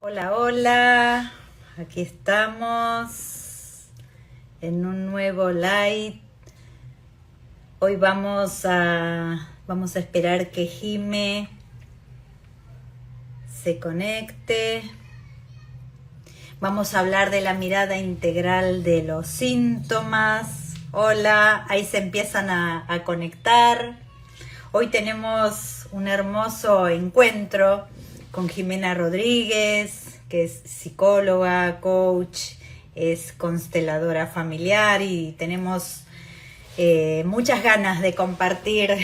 Hola, hola, aquí estamos en un nuevo live. Hoy vamos a esperar que Jime se conecte. Vamos a hablar de la mirada integral de los síntomas. Hola, ahí se empiezan a conectar. Hoy tenemos un hermoso encuentro con Jimena Rodríguez, que es psicóloga, coach, es consteladora familiar y tenemos muchas ganas de compartir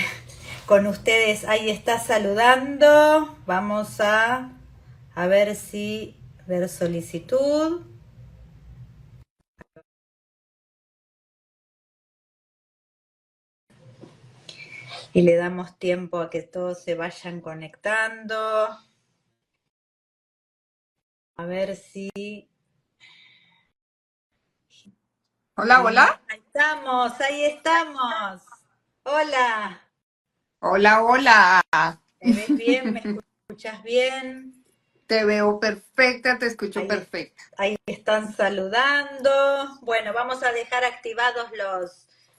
con ustedes. Ahí está saludando. Vamos a ver si ver solicitud. Y le damos tiempo a que todos se vayan conectando. A ver si Hola, Jimena, hola. ahí estamos, ahí estamos. Hola, Hola, hola. ¿me ves bien? ¿Me escuchas bien? Te veo perfecta, te escucho Ahí, perfecta. ahí están saludando. Bueno, vamos a dejar activados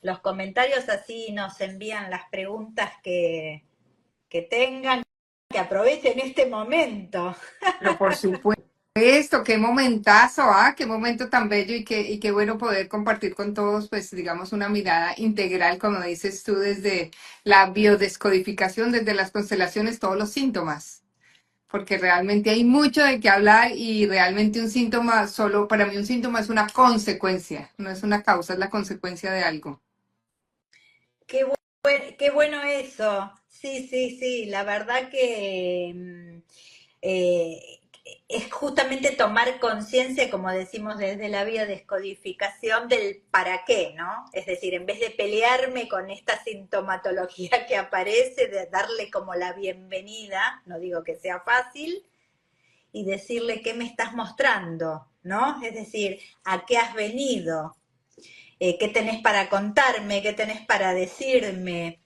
los comentarios, así nos envían las preguntas que tengan, que aprovechen este momento. Pero por supuesto, qué momentazo, qué momento tan bello y qué bueno poder compartir con todos, pues digamos, una mirada integral, como dices tú, desde la biodescodificación, desde las constelaciones, todos los síntomas. Porque realmente hay mucho de qué hablar y realmente un síntoma, solo para mí un síntoma es una consecuencia, no es una causa, es la consecuencia de algo. Qué bueno eso. Sí, sí, sí. La verdad que eh, es justamente tomar conciencia, como decimos desde la biodescodificación, del para qué, ¿no? Es decir, en vez de pelearme con esta sintomatología que aparece, de darle como la bienvenida, no digo que sea fácil, y decirle qué me estás mostrando, ¿no? Es decir, a qué has venido, qué tenés para contarme, qué tenés para decirme.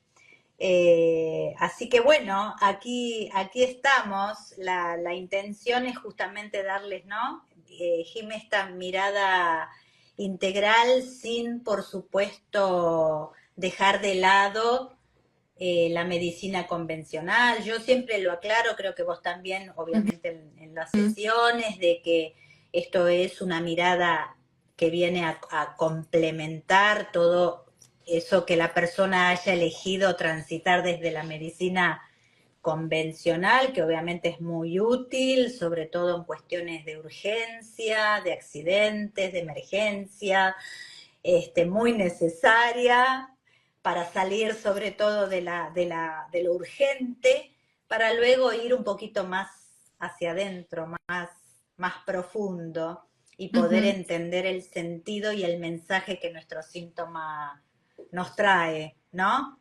Así que bueno, aquí estamos. La intención es justamente darles, ¿no? Jime, esta mirada integral sin, por supuesto, dejar de lado la medicina convencional. Yo siempre lo aclaro, creo que vos también, obviamente, en las Ujú. sesiones, de que esto es una mirada que viene a complementar todo eso que la persona haya elegido transitar desde la medicina convencional, que obviamente es muy útil, sobre todo en cuestiones de urgencia, de accidentes, de emergencia, muy necesaria para salir sobre todo de lo urgente, para luego ir un poquito más hacia adentro, más profundo y poder Ujú. entender el sentido y el mensaje que nuestro síntoma nos trae, ¿no?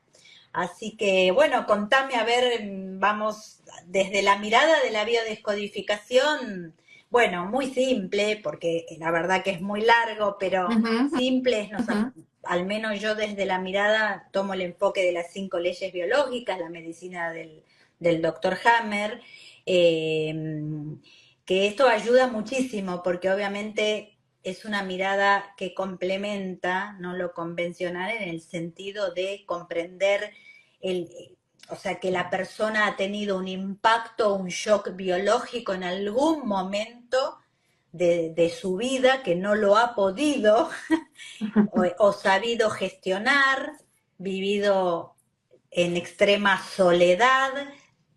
Así que, bueno, contame, a ver, vamos, desde la mirada de la biodescodificación, bueno, muy simple, porque la verdad que es muy largo, pero Ujú. simple es, Ujú. al menos yo desde la mirada tomo el enfoque de las 5 leyes biológicas, la medicina del doctor Hammer, eh, que esto ayuda muchísimo, porque obviamente es una mirada que complementa, no lo convencional, en el sentido de comprender el, o sea, que la persona ha tenido un impacto, un shock biológico en algún momento de su vida que no lo ha podido o sabido gestionar, vivido en extrema soledad,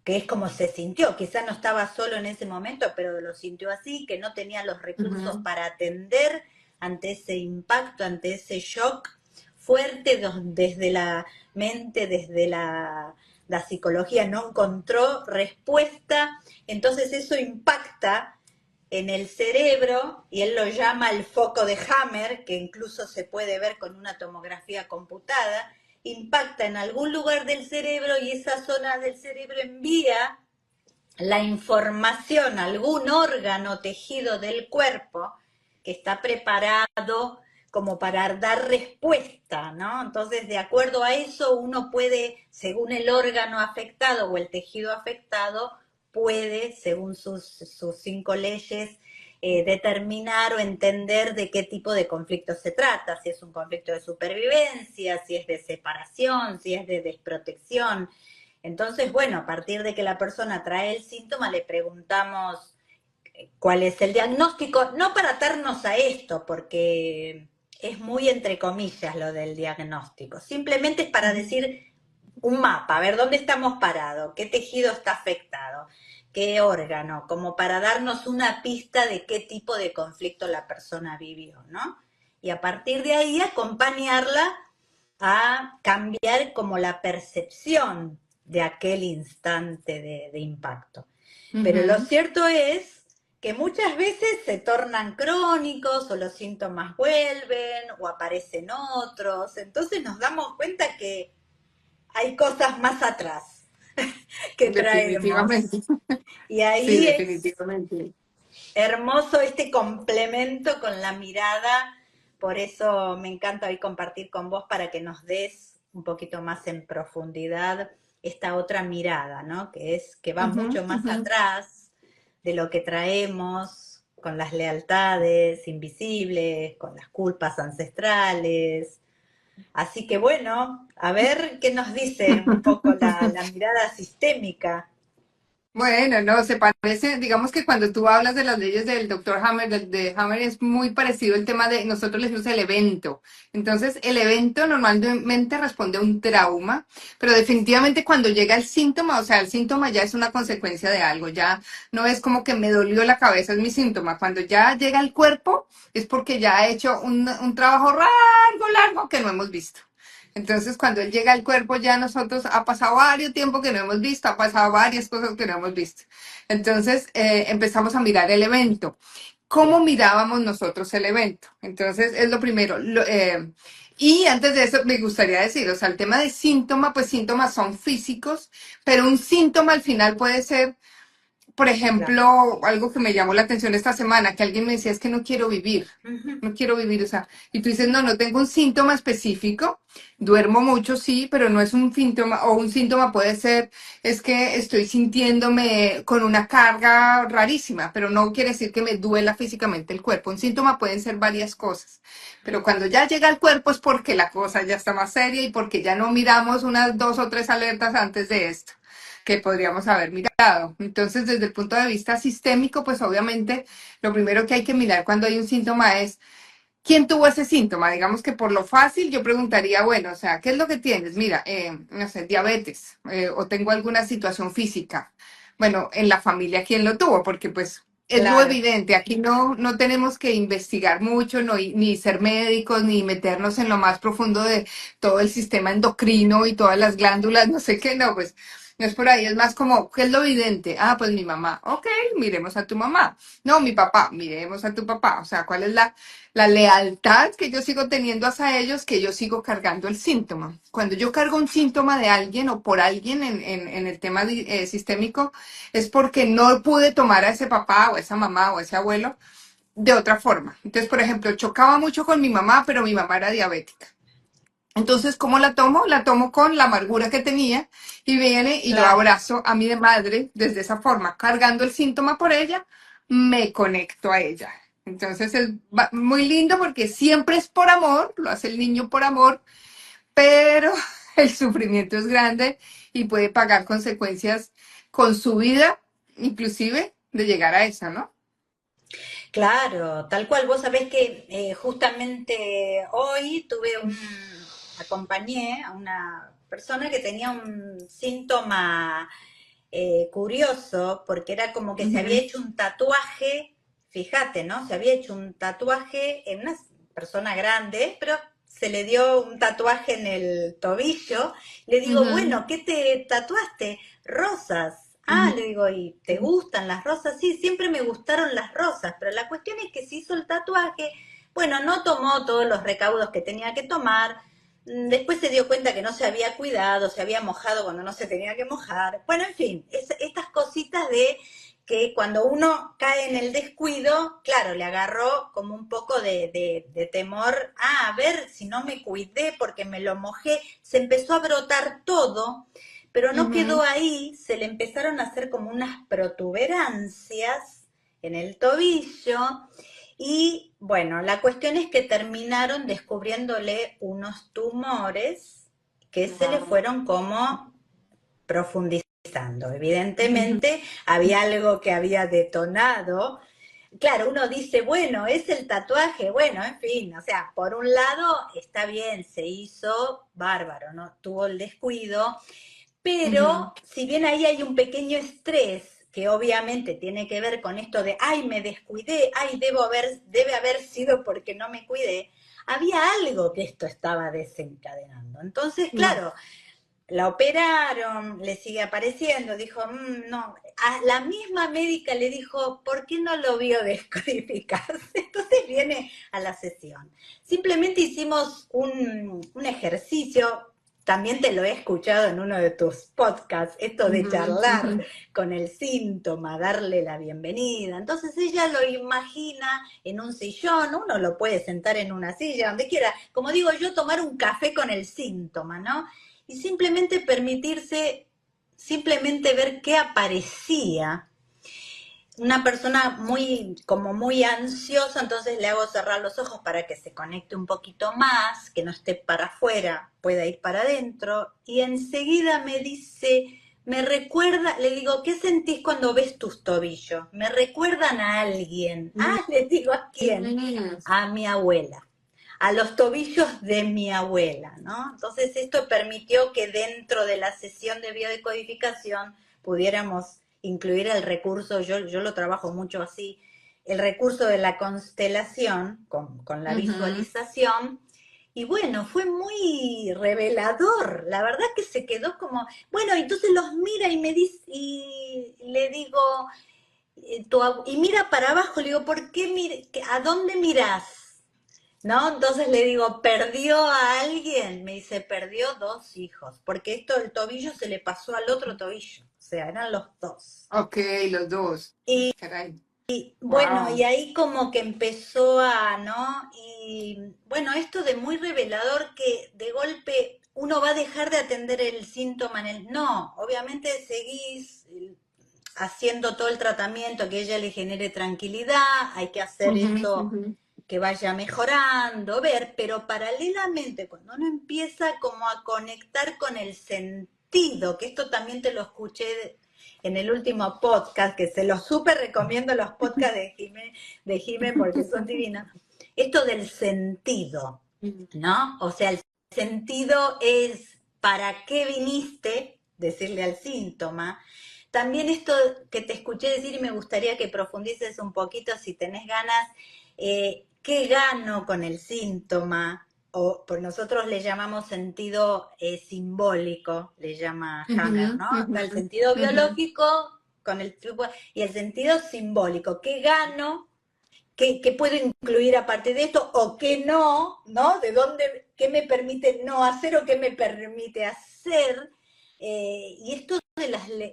que es como se sintió, quizá no estaba solo en ese momento, pero lo sintió así, que no tenía los recursos Ujú. para atender ante ese impacto, ante ese shock fuerte desde la mente, desde la psicología, no encontró respuesta, entonces eso impacta en el cerebro, y él lo llama el foco de Hammer, que incluso se puede ver con una tomografía computada, impacta en algún lugar del cerebro y esa zona del cerebro envía la información a algún órgano, tejido del cuerpo que está preparado como para dar respuesta, ¿no? Entonces, de acuerdo a eso, uno puede, según el órgano afectado o el tejido afectado, puede, según sus 5 leyes, determinar o entender de qué tipo de conflicto se trata, si es un conflicto de supervivencia, si es de separación, si es de desprotección. Entonces, bueno, a partir de que la persona trae el síntoma, le preguntamos cuál es el diagnóstico, no para atarnos a esto, porque es muy entre comillas lo del diagnóstico, simplemente es para decir un mapa, a ver dónde estamos parados, qué tejido está afectado, qué órgano, como para darnos una pista de qué tipo de conflicto la persona vivió, ¿no? Y a partir de ahí acompañarla a cambiar como la percepción de aquel instante de impacto. Pero lo Ujú. cierto es que muchas veces se tornan crónicos o los síntomas vuelven o aparecen otros. Entonces nos damos cuenta que hay cosas más atrás que Definitivamente. traemos. Y Sí, ahí es definitivamente. hermoso este complemento con la mirada. Por eso me encanta hoy compartir con vos para que nos des un poquito más en profundidad esta otra mirada, ¿no? Que va Ujú, mucho más ujú. atrás de lo que traemos con las lealtades invisibles, con las culpas ancestrales. Así que bueno, a ver qué nos dice un poco la mirada sistémica. Bueno, no, se parece, digamos que cuando tú hablas de las leyes del doctor Hammer, de Hammer, es muy parecido el tema de, nosotros le decimos el evento. Entonces, el evento normalmente responde a un trauma, pero definitivamente cuando llega el síntoma, o sea, el síntoma ya es una consecuencia de algo, ya no es como que me dolió la cabeza, es mi síntoma. Cuando ya llega al cuerpo, es porque ya ha hecho un trabajo largo que no hemos visto. Entonces, cuando él llega al cuerpo, ya nosotros ha pasado varios tiempo que no hemos visto, ha pasado varias cosas que no hemos visto. Entonces, empezamos a mirar el evento. ¿Cómo Sí. mirábamos nosotros el evento? Entonces, es lo primero. Y antes de eso, me gustaría decir, o sea, el tema de síntoma, pues síntomas son físicos, pero un síntoma al final puede ser, por Claro. ejemplo, algo que me llamó la atención esta semana, que alguien me decía, es que no quiero vivir, Ujú. no quiero vivir, o sea, y tú dices, no, no tengo un síntoma específico, duermo mucho, sí, pero no es un síntoma, o un síntoma puede ser, es que estoy sintiéndome con una carga rarísima, pero no quiere decir que me duela físicamente el cuerpo. Un síntoma pueden ser varias cosas, pero cuando ya llega al cuerpo es porque la cosa ya está más seria y porque ya no miramos unas 2 o 3 alertas antes de esto que podríamos haber mirado. Entonces, desde el punto de vista sistémico, pues obviamente lo primero que hay que mirar cuando hay un síntoma es quién tuvo ese síntoma. Digamos que por lo fácil yo preguntaría, bueno, o sea, ¿qué es lo que tienes? Mira, no sé, diabetes o tengo alguna situación física. Bueno, en la familia, ¿quién lo tuvo? Porque pues es lo Claro. evidente. Aquí no tenemos que investigar mucho, no, ni ser médicos, ni meternos en lo más profundo de todo el sistema endocrino y todas las glándulas, no sé qué, no, pues no es por ahí, es más como, ¿qué es lo evidente? Ah, pues mi mamá. Ok, miremos a tu mamá. No, mi papá, miremos a tu papá. O sea, ¿cuál es la lealtad que yo sigo teniendo hacia ellos, que yo sigo cargando el síntoma? Cuando yo cargo un síntoma de alguien o por alguien en el tema sistémico, es porque no pude tomar a ese papá o esa mamá o ese abuelo de otra forma. Entonces, por ejemplo, chocaba mucho con mi mamá, pero mi mamá era diabética. Entonces, ¿cómo la tomo? La tomo con la amargura que tenía y viene y yo Claro. abrazo a mi madre desde esa forma, cargando el síntoma por ella, me conecto a ella. Entonces es muy lindo porque siempre es por amor, lo hace el niño por amor, pero el sufrimiento es grande y puede pagar consecuencias con su vida, inclusive de llegar a esa, ¿no? Claro, tal cual. Vos sabés que justamente hoy acompañé a una persona que tenía un síntoma curioso, porque era como que se había Ujú, hecho un tatuaje, fíjate, ¿no? Se había hecho un tatuaje en una persona grande, pero se le dio un tatuaje en el tobillo. Le digo, ujú, bueno, ¿qué te tatuaste? Rosas. Ah, ujú, le digo, ¿y te gustan las rosas? Sí, siempre me gustaron las rosas, pero la cuestión es que se hizo el tatuaje, bueno, no tomó todos los recaudos que tenía que tomar, después se dio cuenta que no se había cuidado, se había mojado cuando no se tenía que mojar. Bueno, en fin, estas cositas de que cuando uno cae en el descuido, claro, le agarró como un poco de temor, a ver si no me cuidé porque me lo mojé, se empezó a brotar todo, pero no quedó Ujú, ahí, se le empezaron a hacer como unas protuberancias en el tobillo y bueno, la cuestión es que terminaron descubriéndole unos tumores que se le wow. fueron como profundizando. Ujú, Evidentemente había algo que había detonado. Claro, uno dice, bueno, es el tatuaje, bueno, en fin, o sea, por un lado está bien, se hizo bárbaro, ¿no? Tuvo el descuido, ujú, pero si bien ahí hay un pequeño estrés que obviamente tiene que ver con esto de, ay, me descuidé, ay, debe haber sido porque no me cuidé, había algo que esto estaba desencadenando. Entonces, mm, claro, la operaron, le sigue apareciendo, dijo, no, a la misma médica le dijo, ¿por qué no lo vio descodificarse? Entonces viene a la sesión. Simplemente hicimos un ejercicio, también te lo he escuchado en uno de tus podcasts, esto de ujú, charlar ujú. con el síntoma, darle la bienvenida. Entonces ella lo imagina en un sillón, uno lo puede sentar en una silla, donde quiera, como digo yo, tomar un café con el síntoma, ¿no? Y simplemente permitirse, simplemente ver qué aparecía. Una persona muy, como muy ansiosa, entonces le hago cerrar los ojos para que se conecte un poquito más, que no esté para afuera, pueda ir para adentro, y enseguida me dice, me recuerda, le digo, ¿qué sentís cuando ves tus tobillos? Me recuerdan a alguien. Mm, Ah, le digo, ¿a quién? mm. A mi abuela, a los tobillos de mi abuela, ¿no? Entonces esto permitió que dentro de la sesión de biodecodificación pudiéramos incluir el recurso, yo lo trabajo mucho así, el recurso de la constelación con la Ujú. visualización. Y bueno, fue muy revelador. La verdad que se quedó como, bueno, entonces los mira y me dice, y le digo, y mira para abajo, le digo, ¿por qué a dónde mirás? ¿No? Entonces le digo, ¿perdió a alguien? Me dice, perdió dos hijos, porque esto del tobillo se le pasó al otro tobillo, o sea, eran los dos. Ok, los dos. Y Caray. bueno, y Wow. ahí como que empezó a, ¿no? Y bueno, esto de muy revelador que de golpe uno va a dejar de atender el síntoma en el... No, obviamente seguís haciendo todo el tratamiento que a ella le genere tranquilidad, hay que hacer Ujú, esto ujú, que vaya mejorando, ver, pero paralelamente cuando uno empieza como a conectar con el sentido, que esto también te lo escuché en el último podcast, que se los súper recomiendo los podcasts de Jime porque son divinos, esto del sentido, ujú, ¿no? O sea, el sentido es para qué viniste, decirle al síntoma. También esto que te escuché decir y me gustaría que profundices un poquito si tenés ganas, ¿qué gano con el síntoma? O por nosotros le llamamos sentido simbólico, le llama Hammer, ujú, ¿no? Está el ujú, sentido ujú. biológico con el y el sentido simbólico. ¿Qué gano? ¿Qué puedo incluir aparte de esto o qué no, ¿no? ¿De dónde, qué me permite no hacer o qué me permite hacer? Y esto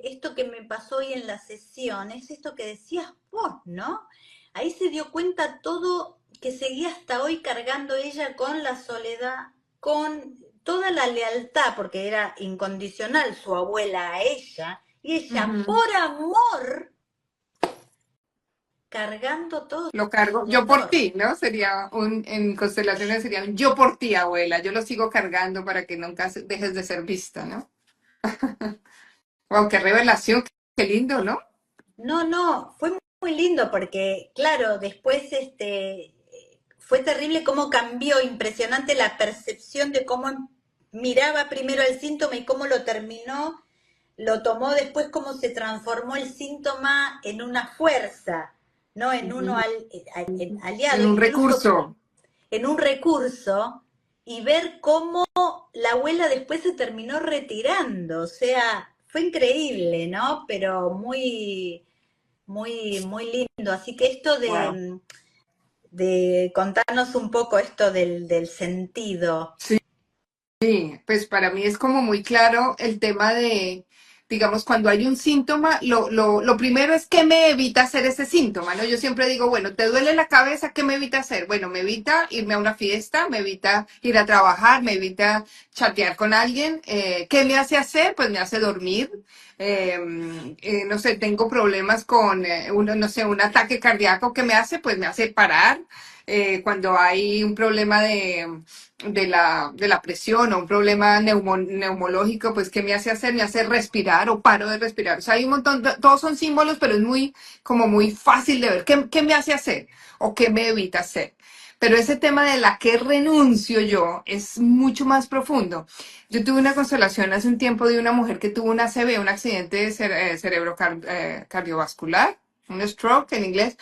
esto que me pasó hoy en la sesión es esto que decías vos, ¿no? Ahí se dio cuenta todo que seguía hasta hoy cargando ella con la soledad, con toda la lealtad, porque era incondicional su abuela a ella, y ella Ujú. por amor cargando todo Lo su cargo yo por dolor. ti, ¿no? Sería en constelaciones sería un yo por ti, abuela. Yo lo sigo cargando para que nunca dejes de ser vista, ¿no? Wow, qué revelación, qué lindo, ¿no? No, no, fue muy lindo porque, claro, después fue terrible cómo cambió, impresionante la percepción de cómo miraba primero el síntoma y cómo lo terminó, lo tomó después, cómo se transformó el síntoma en una fuerza, ¿no? En uno Ujú. aliado, En un incluso recurso. en un recurso, y ver cómo la abuela después se terminó retirando, o sea, fue increíble, ¿no? Pero muy muy lindo. Así que esto Wow. de contarnos un poco esto del sentido. Sí, pues para mí es como muy claro el tema digamos, cuando hay un síntoma, lo primero es qué me evita hacer ese síntoma, ¿no? Yo siempre digo, bueno, ¿te duele la cabeza? ¿Qué me evita hacer? Bueno, me evita irme a una fiesta, me evita ir a trabajar, me evita chatear con alguien. ¿Qué me hace hacer? Pues me hace dormir. No sé, tengo problemas con, no sé, un ataque cardíaco. ¿Qué me hace? Pues me hace parar. Cuando hay un problema de la presión o un problema neumológico, pues ¿qué me hace hacer? Me hace respirar o paro de respirar. O sea, hay un montón, todos son símbolos, pero es muy, como muy fácil de ver. ¿Qué me hace hacer? ¿O qué me evita hacer? Pero ese tema de la que renuncio yo es mucho más profundo. Yo tuve una constelación hace un tiempo de una mujer que tuvo una ACV, un accidente de cerebro cardiovascular, un stroke en inglés,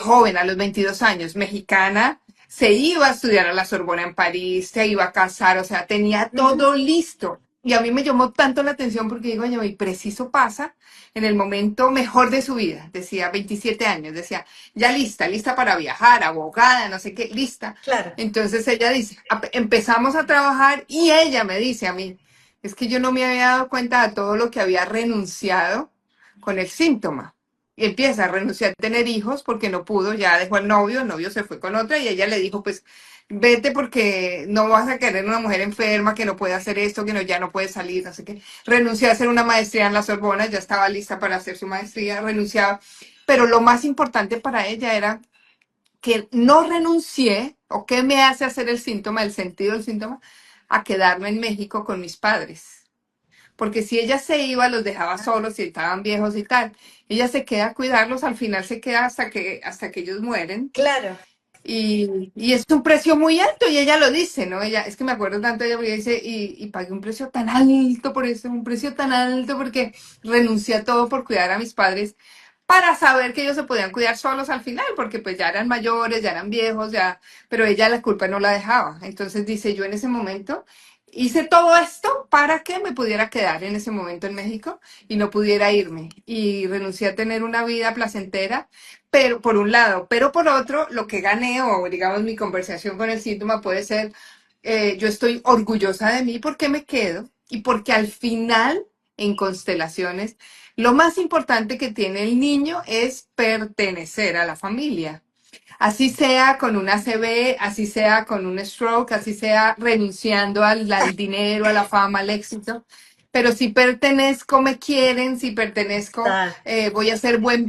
joven, a los 22 años, mexicana, se iba a estudiar a la Sorbona en París, se iba a casar, o sea, tenía Ujú. todo listo. Y a mí me llamó tanto la atención porque digo, oye, y preciso pasa en el momento mejor de su vida, decía 27 años, decía, ya lista, lista para viajar, abogada, no sé qué, lista. Claro, Entonces ella dice, empezamos a trabajar y ella me dice a mí, es que yo no me había dado cuenta de todo lo que había renunciado con el síntoma. Y empieza a renunciar a tener hijos porque no pudo, ya dejó al novio, el novio se fue con otra y ella le dijo, pues vete porque no vas a querer una mujer enferma que no puede hacer esto, que no, ya no puede salir, no sé qué. Renunció a hacer una maestría en la Sorbona, ya estaba lista para hacer su maestría, renunciaba. Pero lo más importante para ella era que no renuncié, o qué me hace hacer el síntoma, el sentido del síntoma, a quedarme en México con mis padres. Porque si ella se iba, los dejaba solos y estaban viejos y tal. Ella se queda a cuidarlos, al final se queda hasta que ellos mueren. claro, Y es un precio muy alto y ella lo dice, ¿no? Ella, es que me acuerdo tanto, ella porque dice, y pagué un precio tan alto por eso, un precio tan alto porque renuncié a todo por cuidar a mis padres para saber que ellos se podían cuidar solos al final, porque pues ya eran mayores, ya eran viejos, ya, pero ella la culpa no la dejaba. Entonces dice, yo en ese momento hice todo esto para que me pudiera quedar en ese momento en México y no pudiera irme. Y renuncié a tener una vida placentera, pero por un lado, pero por otro, lo que gané o digamos mi conversación con el síntoma puede ser, yo estoy orgullosa de mí porque me quedo y porque al final en constelaciones lo más importante que tiene el niño es pertenecer a la familia. Así sea con una ACV, así sea con un stroke, así sea renunciando al dinero, a la fama, al éxito. Pero si pertenezco, me quieren, si pertenezco, está, voy a ser bien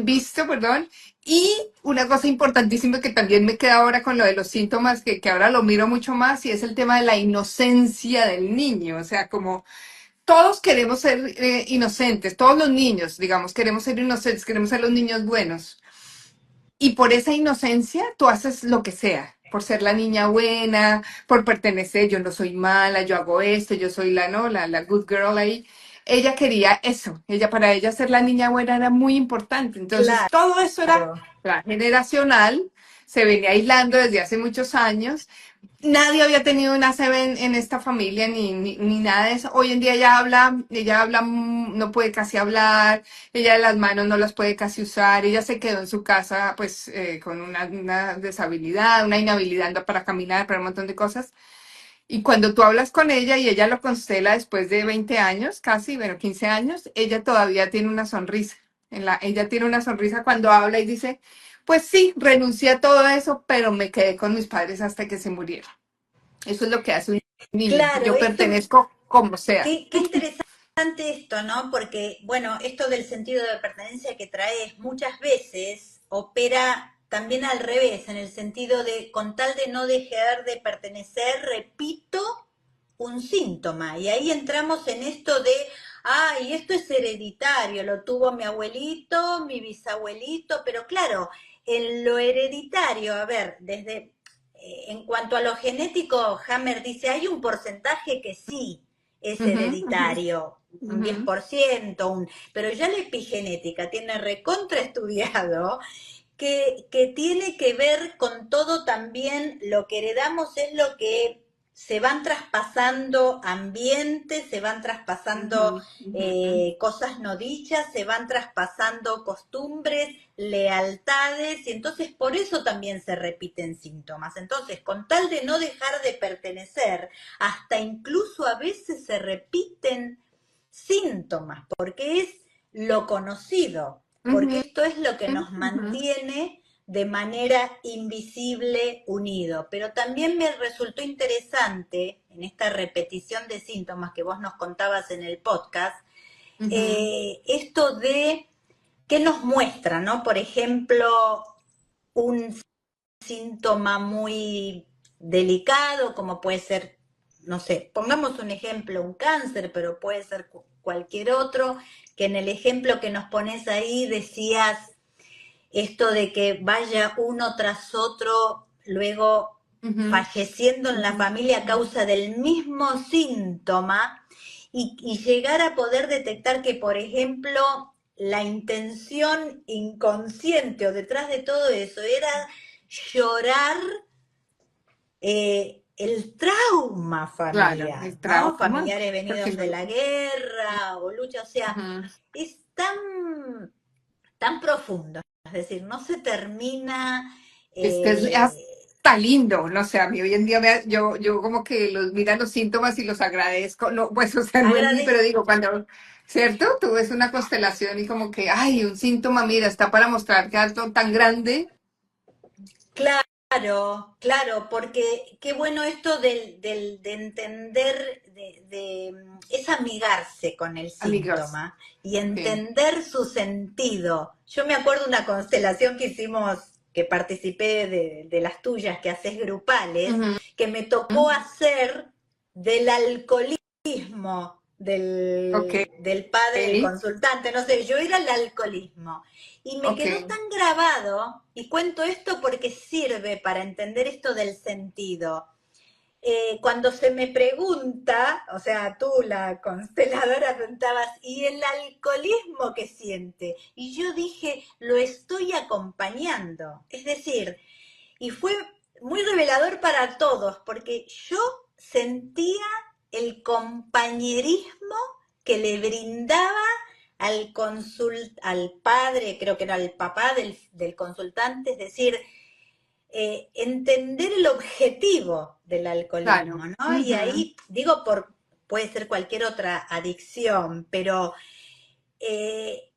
visto, perdón. Y una cosa importantísima que también me queda ahora con lo de los síntomas, que ahora lo miro mucho más, y es el tema de la inocencia del niño. O sea, como todos queremos ser inocentes, todos los niños, digamos, queremos ser inocentes, queremos ser los niños buenos. Y por esa inocencia tú haces lo que sea, por ser la niña buena, por pertenecer, yo no soy mala, yo hago esto, yo soy la, ¿no? La good girl ahí. Ella quería eso, para ella ser la niña buena era muy importante. Entonces, todo eso era generacional, se venía aislando desde hace muchos años. Nadie había tenido una CB en esta familia ni nada de eso. Hoy en día ella habla, no puede casi hablar, ella las manos no las puede casi usar, ella se quedó en su casa pues con una deshabilidad, una inhabilidad para caminar, para un montón de cosas. Y cuando tú hablas con ella y ella lo constela después de 20 años, casi, bueno, 15 años, ella todavía tiene una sonrisa. Ella tiene una sonrisa cuando habla y dice, pues sí, renuncié a todo eso, pero me quedé con mis padres hasta que se murieron. Eso es lo que hace un niño. claro, Yo esto, pertenezco como sea. qué interesante esto, ¿no? Porque, bueno, esto del sentido de pertenencia que traes muchas veces opera también al revés, en el sentido de, con tal de no dejar de pertenecer, repito un síntoma. Y ahí entramos en esto de, ay, esto es hereditario, lo tuvo mi abuelito, mi bisabuelito, pero claro, en lo hereditario, a ver, desde, en cuanto a lo genético, Hammer dice, hay un porcentaje que sí es Ujú, ujú, hereditario, un ujú. 10%, pero ya la epigenética tiene recontra estudiado que tiene que ver con todo también, lo que heredamos es lo que se van traspasando ambientes, se van traspasando Ujú, ujú. cosas no dichas, se van traspasando costumbres, lealtades, y entonces por eso también se repiten síntomas. Entonces, con tal de no dejar de pertenecer, hasta incluso a veces se repiten síntomas, porque es lo conocido, porque Ujú, esto es lo que nos ujú, mantiene de manera invisible unido. Pero también me resultó interesante en esta repetición de síntomas que vos nos contabas en el podcast, ujú, esto de qué nos muestra, ¿no? Por ejemplo, un síntoma muy delicado, como puede ser, no sé, pongamos un ejemplo, un cáncer, pero puede ser cualquier otro, que en el ejemplo que nos pones ahí decías esto de que vaya uno tras otro, luego ujú, falleciendo en la ujú, familia a ujú. causa del mismo síntoma, y llegar a poder detectar que, por ejemplo, la intención inconsciente o detrás de todo eso era llorar el trauma Claro, familiar, el ¿no? trauma, Familiares porque venidos de no. la guerra o lucha, o sea, Ujú. es tan profundo, es decir, no se termina. Es que es eh, hasta lindo, no sé, a mí hoy en día yo como que los mira los síntomas y los agradezco, no, pues, o sea, no en mí, pero agradez digo, cuando, ¿cierto? Tú ves una constelación y como que, ay, un síntoma, mira, está para mostrar que algo tan grande, Claro, claro, porque qué bueno esto de entender, es amigarse con el amigas, síntoma y sí. entender su sentido. Yo me acuerdo una constelación que hicimos, que participé de las tuyas que haces grupales, Ujú, que me tocó ujú. hacer del alcoholismo Ok, del padre, el consultante, no sé, yo era el alcoholismo. Y me ok, quedó tan grabado, y cuento esto porque sirve para entender esto del sentido. Cuando se me pregunta, o sea, tú, la consteladora, preguntabas, ¿y el alcoholismo qué siente? Y yo dije, lo estoy acompañando. Es decir, y fue muy revelador para todos, porque yo sentía el compañerismo que le brindaba al padre, creo que era el papá del consultante, es decir, entender el objetivo del alcoholismo, claro. ¿no? Y Ujú. ahí, digo, puede ser cualquier otra adicción, pero eh,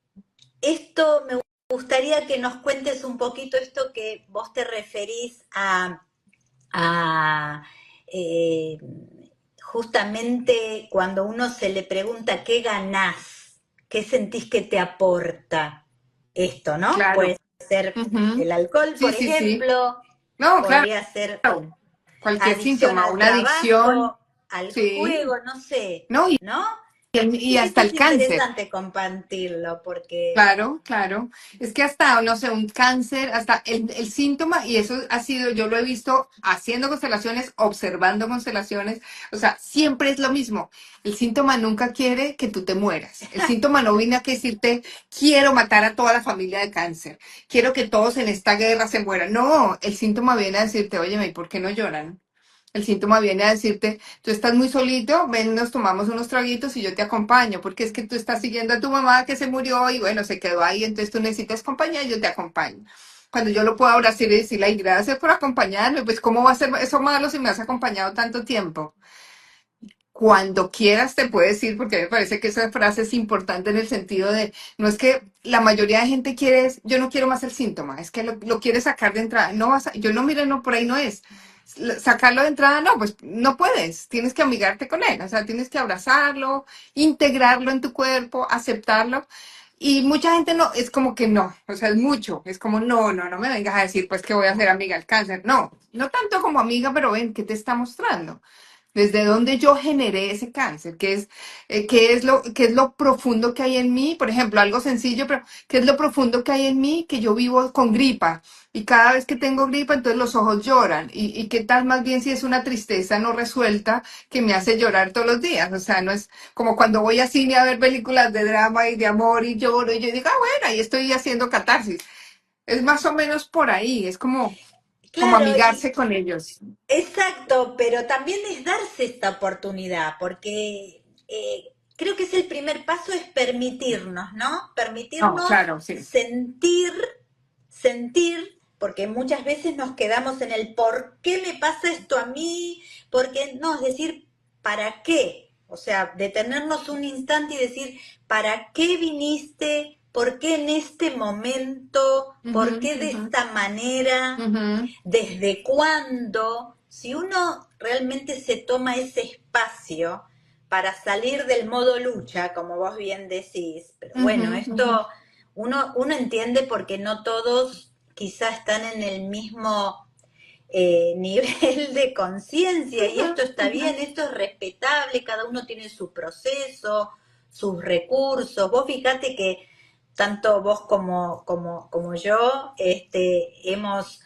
esto me gustaría que nos cuentes un poquito esto que vos te referís a eh, justamente cuando uno se le pregunta qué ganás, qué sentís que te aporta esto, ¿no? Puede Claro. ser Ujú. el alcohol, Sí, por sí, sí. ejemplo, No, claro. podría ser Cualquier adicción síntoma, al una adicción, trabajo, al sí. juego, no sé, No, ¿no? y Esto hasta es el cáncer. interesante compartirlo porque, Claro, claro. Es que hasta, no sé, un cáncer, hasta el síntoma, y eso ha sido, yo lo he visto haciendo constelaciones, observando constelaciones, o sea, siempre es lo mismo. El síntoma nunca quiere que tú te mueras. El síntoma no viene a decirte, quiero matar a toda la familia de cáncer, quiero que todos en esta guerra se mueran. No, el síntoma viene a decirte, oye, ¿y por qué no lloran? El síntoma viene a decirte, tú estás muy solito, ven, nos tomamos unos traguitos y yo te acompaño, porque es que tú estás siguiendo a tu mamá que se murió y bueno, se quedó ahí, entonces tú necesitas compañía y yo te acompaño. Cuando yo lo puedo abrazar y decirle, ay, gracias por acompañarme, pues ¿cómo va a ser eso malo si me has acompañado tanto tiempo? Cuando quieras te puedes ir, porque me parece que esa frase es importante en el sentido de, no es que la mayoría de gente quiere, yo no quiero más el síntoma, es que lo quiere sacar de entrada. No vas a, yo no, mire, no, por ahí no es. Sacarlo de entrada, no, pues no puedes, tienes que amigarte con él, o sea, tienes que abrazarlo, integrarlo en tu cuerpo, aceptarlo. Y mucha gente no, es como que no, o sea, es mucho, es como no me vengas a decir pues que voy a ser amiga del cáncer. No, no tanto como amiga, pero ven, ¿qué te está mostrando? Desde donde yo generé ese cáncer, qué es lo profundo que hay en mí, por ejemplo, algo sencillo, pero qué es lo profundo que hay en mí, que yo vivo con gripa y cada vez que tengo gripa, entonces los ojos lloran y qué tal más bien si es una tristeza no resuelta que me hace llorar todos los días, o sea, no es como cuando voy a cine a ver películas de drama y de amor y lloro y yo digo, ah, bueno, ahí estoy haciendo catarsis, es más o menos por ahí, es como claro, amigarse con ellos. exacto, pero también es darse esta oportunidad, porque creo que es el primer paso, es permitirnos, ¿no? No, Permitirnos claro, sí. sentir, porque muchas veces nos quedamos en el ¿por qué me pasa esto a mí? Porque no, es decir, ¿para qué? O sea, detenernos un instante y decir, ¿para qué viniste? ¿Por qué en este momento? ¿Por Ujú, qué de ujú, esta manera? ujú, ¿Desde cuándo? Si uno realmente se toma ese espacio para salir del modo lucha, como vos bien decís, pero ujú, bueno, ujú, esto uno entiende porque no todos quizá están en el mismo nivel de conciencia y ujú, esto está ujú. bien, esto es respetable, cada uno tiene su proceso, sus recursos. Vos fíjate que tanto vos como yo hemos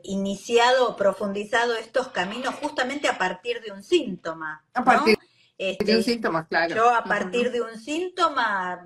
iniciado o profundizado estos caminos justamente a partir de un síntoma, A partir ¿no? de un Este, síntoma, claro. yo a Ujú, partir de un síntoma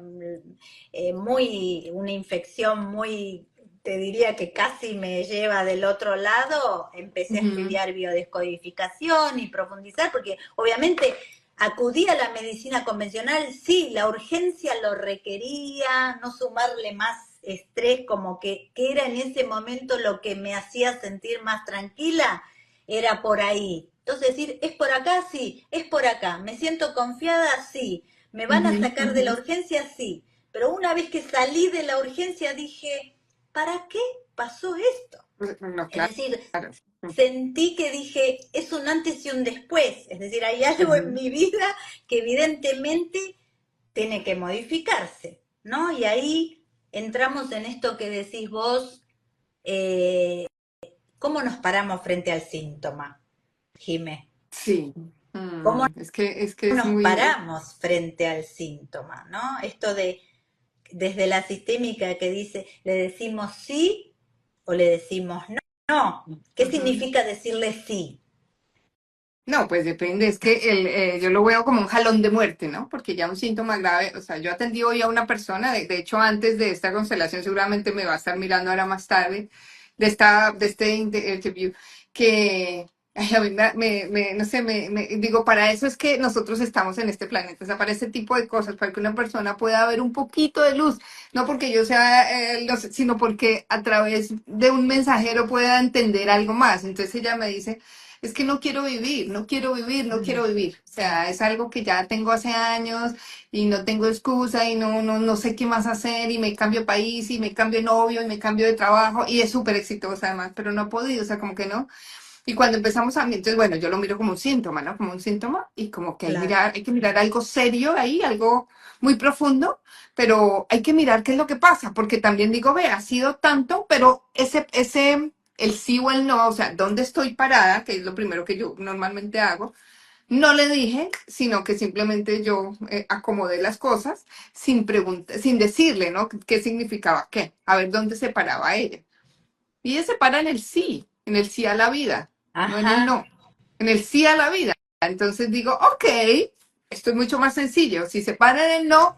una infección muy, te diría que casi me lleva del otro lado, empecé a ujú, estudiar biodescodificación y profundizar, porque obviamente acudí a la medicina convencional, sí, la urgencia lo requería, no sumarle más estrés, como que era en ese momento lo que me hacía sentir más tranquila, era por ahí. Entonces decir, ¿es por acá? Sí, es por acá. ¿Me siento confiada? Sí. ¿Me van a ujú, sacar de la ujú. urgencia? Sí. Pero una vez que salí de la urgencia dije, ¿para qué pasó esto? No, Es claro. decir, sentí que dije, es un antes y un después. Es decir, hay algo en Ujú. mi vida que evidentemente tiene que modificarse, ¿no? Y ahí entramos en esto que decís vos, eh, ¿cómo nos paramos frente al síntoma, Jimé? Sí. ¿Cómo Es que es nos muy, paramos frente al síntoma, ¿no? Esto de desde la sistémica que dice, ¿le decimos sí o le decimos no? No. ¿Qué ujú. significa decirle sí? No, pues depende, es que yo lo veo como un jalón de muerte, ¿no? Porque ya un síntoma grave, o sea, yo atendí hoy a una persona, de hecho antes de esta constelación seguramente me va a estar mirando ahora más tarde, de este interview, que ay, a mí no sé, digo, para eso es que nosotros estamos en este planeta, o sea, para este tipo de cosas, para que una persona pueda ver un poquito de luz, no porque yo sea, sino porque a través de un mensajero pueda entender algo más. Entonces ella me dice, es que no quiero vivir, no quiero vivir, no quiero vivir. O sea, es algo que ya tengo hace años y no tengo excusa y no sé qué más hacer y me cambio de país y me cambio de novio y me cambio de trabajo y es súper exitosa además, pero no he podido, o sea, como que no. Y cuando empezamos a, entonces bueno, yo lo miro como un síntoma, ¿no? Como un síntoma y como que Claro. hay que mirar algo serio ahí, algo muy profundo, pero hay que mirar qué es lo que pasa, porque también digo, ve, ha sido tanto, pero el sí o el no, o sea, ¿dónde estoy parada? Que es lo primero que yo normalmente hago. No le dije, sino que simplemente yo acomodé las cosas sin preguntar, sin decirle, ¿no? ¿Qué significaba qué? A ver dónde se paraba ella. Y ella se para en el sí a la vida, no en el Ajá. no, en el sí a la vida. Entonces digo, ok, esto es mucho más sencillo. Si se para en el no,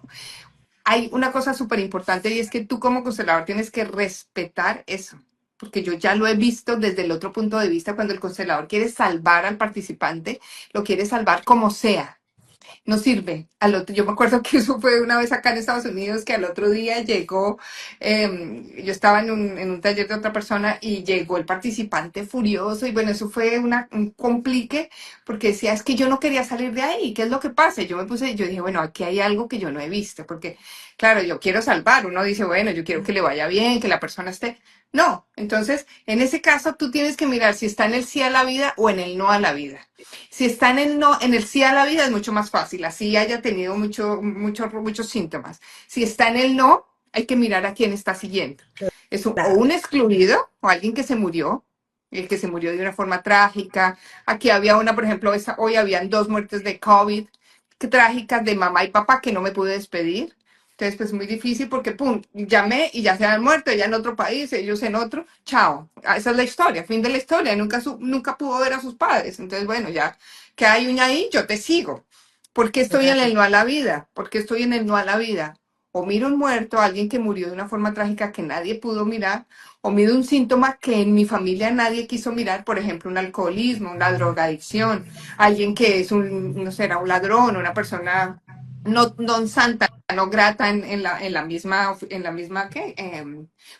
hay una cosa súper importante y es que tú como constelador tienes que respetar eso, porque yo ya lo he visto desde el otro punto de vista, cuando el constelador quiere salvar al participante, lo quiere salvar como sea, no sirve. Al otro, yo me acuerdo que eso fue una vez acá en Estados Unidos, que al otro día llegó, yo estaba en un taller de otra persona y llegó el participante furioso y bueno, eso fue un complique porque decía, es que yo no quería salir de ahí, ¿qué es lo que pasa? Y yo me puse, yo dije, bueno, aquí hay algo que yo no he visto, porque claro, yo quiero salvar, uno dice, bueno, yo quiero que le vaya bien, que la persona esté... No, entonces, en ese caso tú tienes que mirar si está en el sí a la vida o en el no a la vida. Si está en el no, en el sí a la vida es mucho más fácil, así haya tenido muchos síntomas. Si está en el no, hay que mirar a quién está siguiendo. Es o Claro. un excluido o alguien que se murió, el que se murió de una forma trágica. Aquí había una, por ejemplo, hoy habían 2 muertes de COVID, que trágicas, de mamá y papá que no me pude despedir. Entonces, pues muy difícil porque, pum, llamé y ya se han muerto, ella en otro país, ellos en otro, chao. Esa es la historia, fin de la historia, nunca pudo ver a sus padres. Entonces, bueno, ya que hay una ahí, yo te sigo. ¿Por qué estoy en el Claro. no a la vida? ¿Por qué estoy en el no a la vida? O miro un muerto, alguien que murió de una forma trágica que nadie pudo mirar, o miro un síntoma que en mi familia nadie quiso mirar, por ejemplo, un alcoholismo, una drogadicción, alguien que es no sé, era un ladrón, una persona no santa, no grata en la misma ¿qué?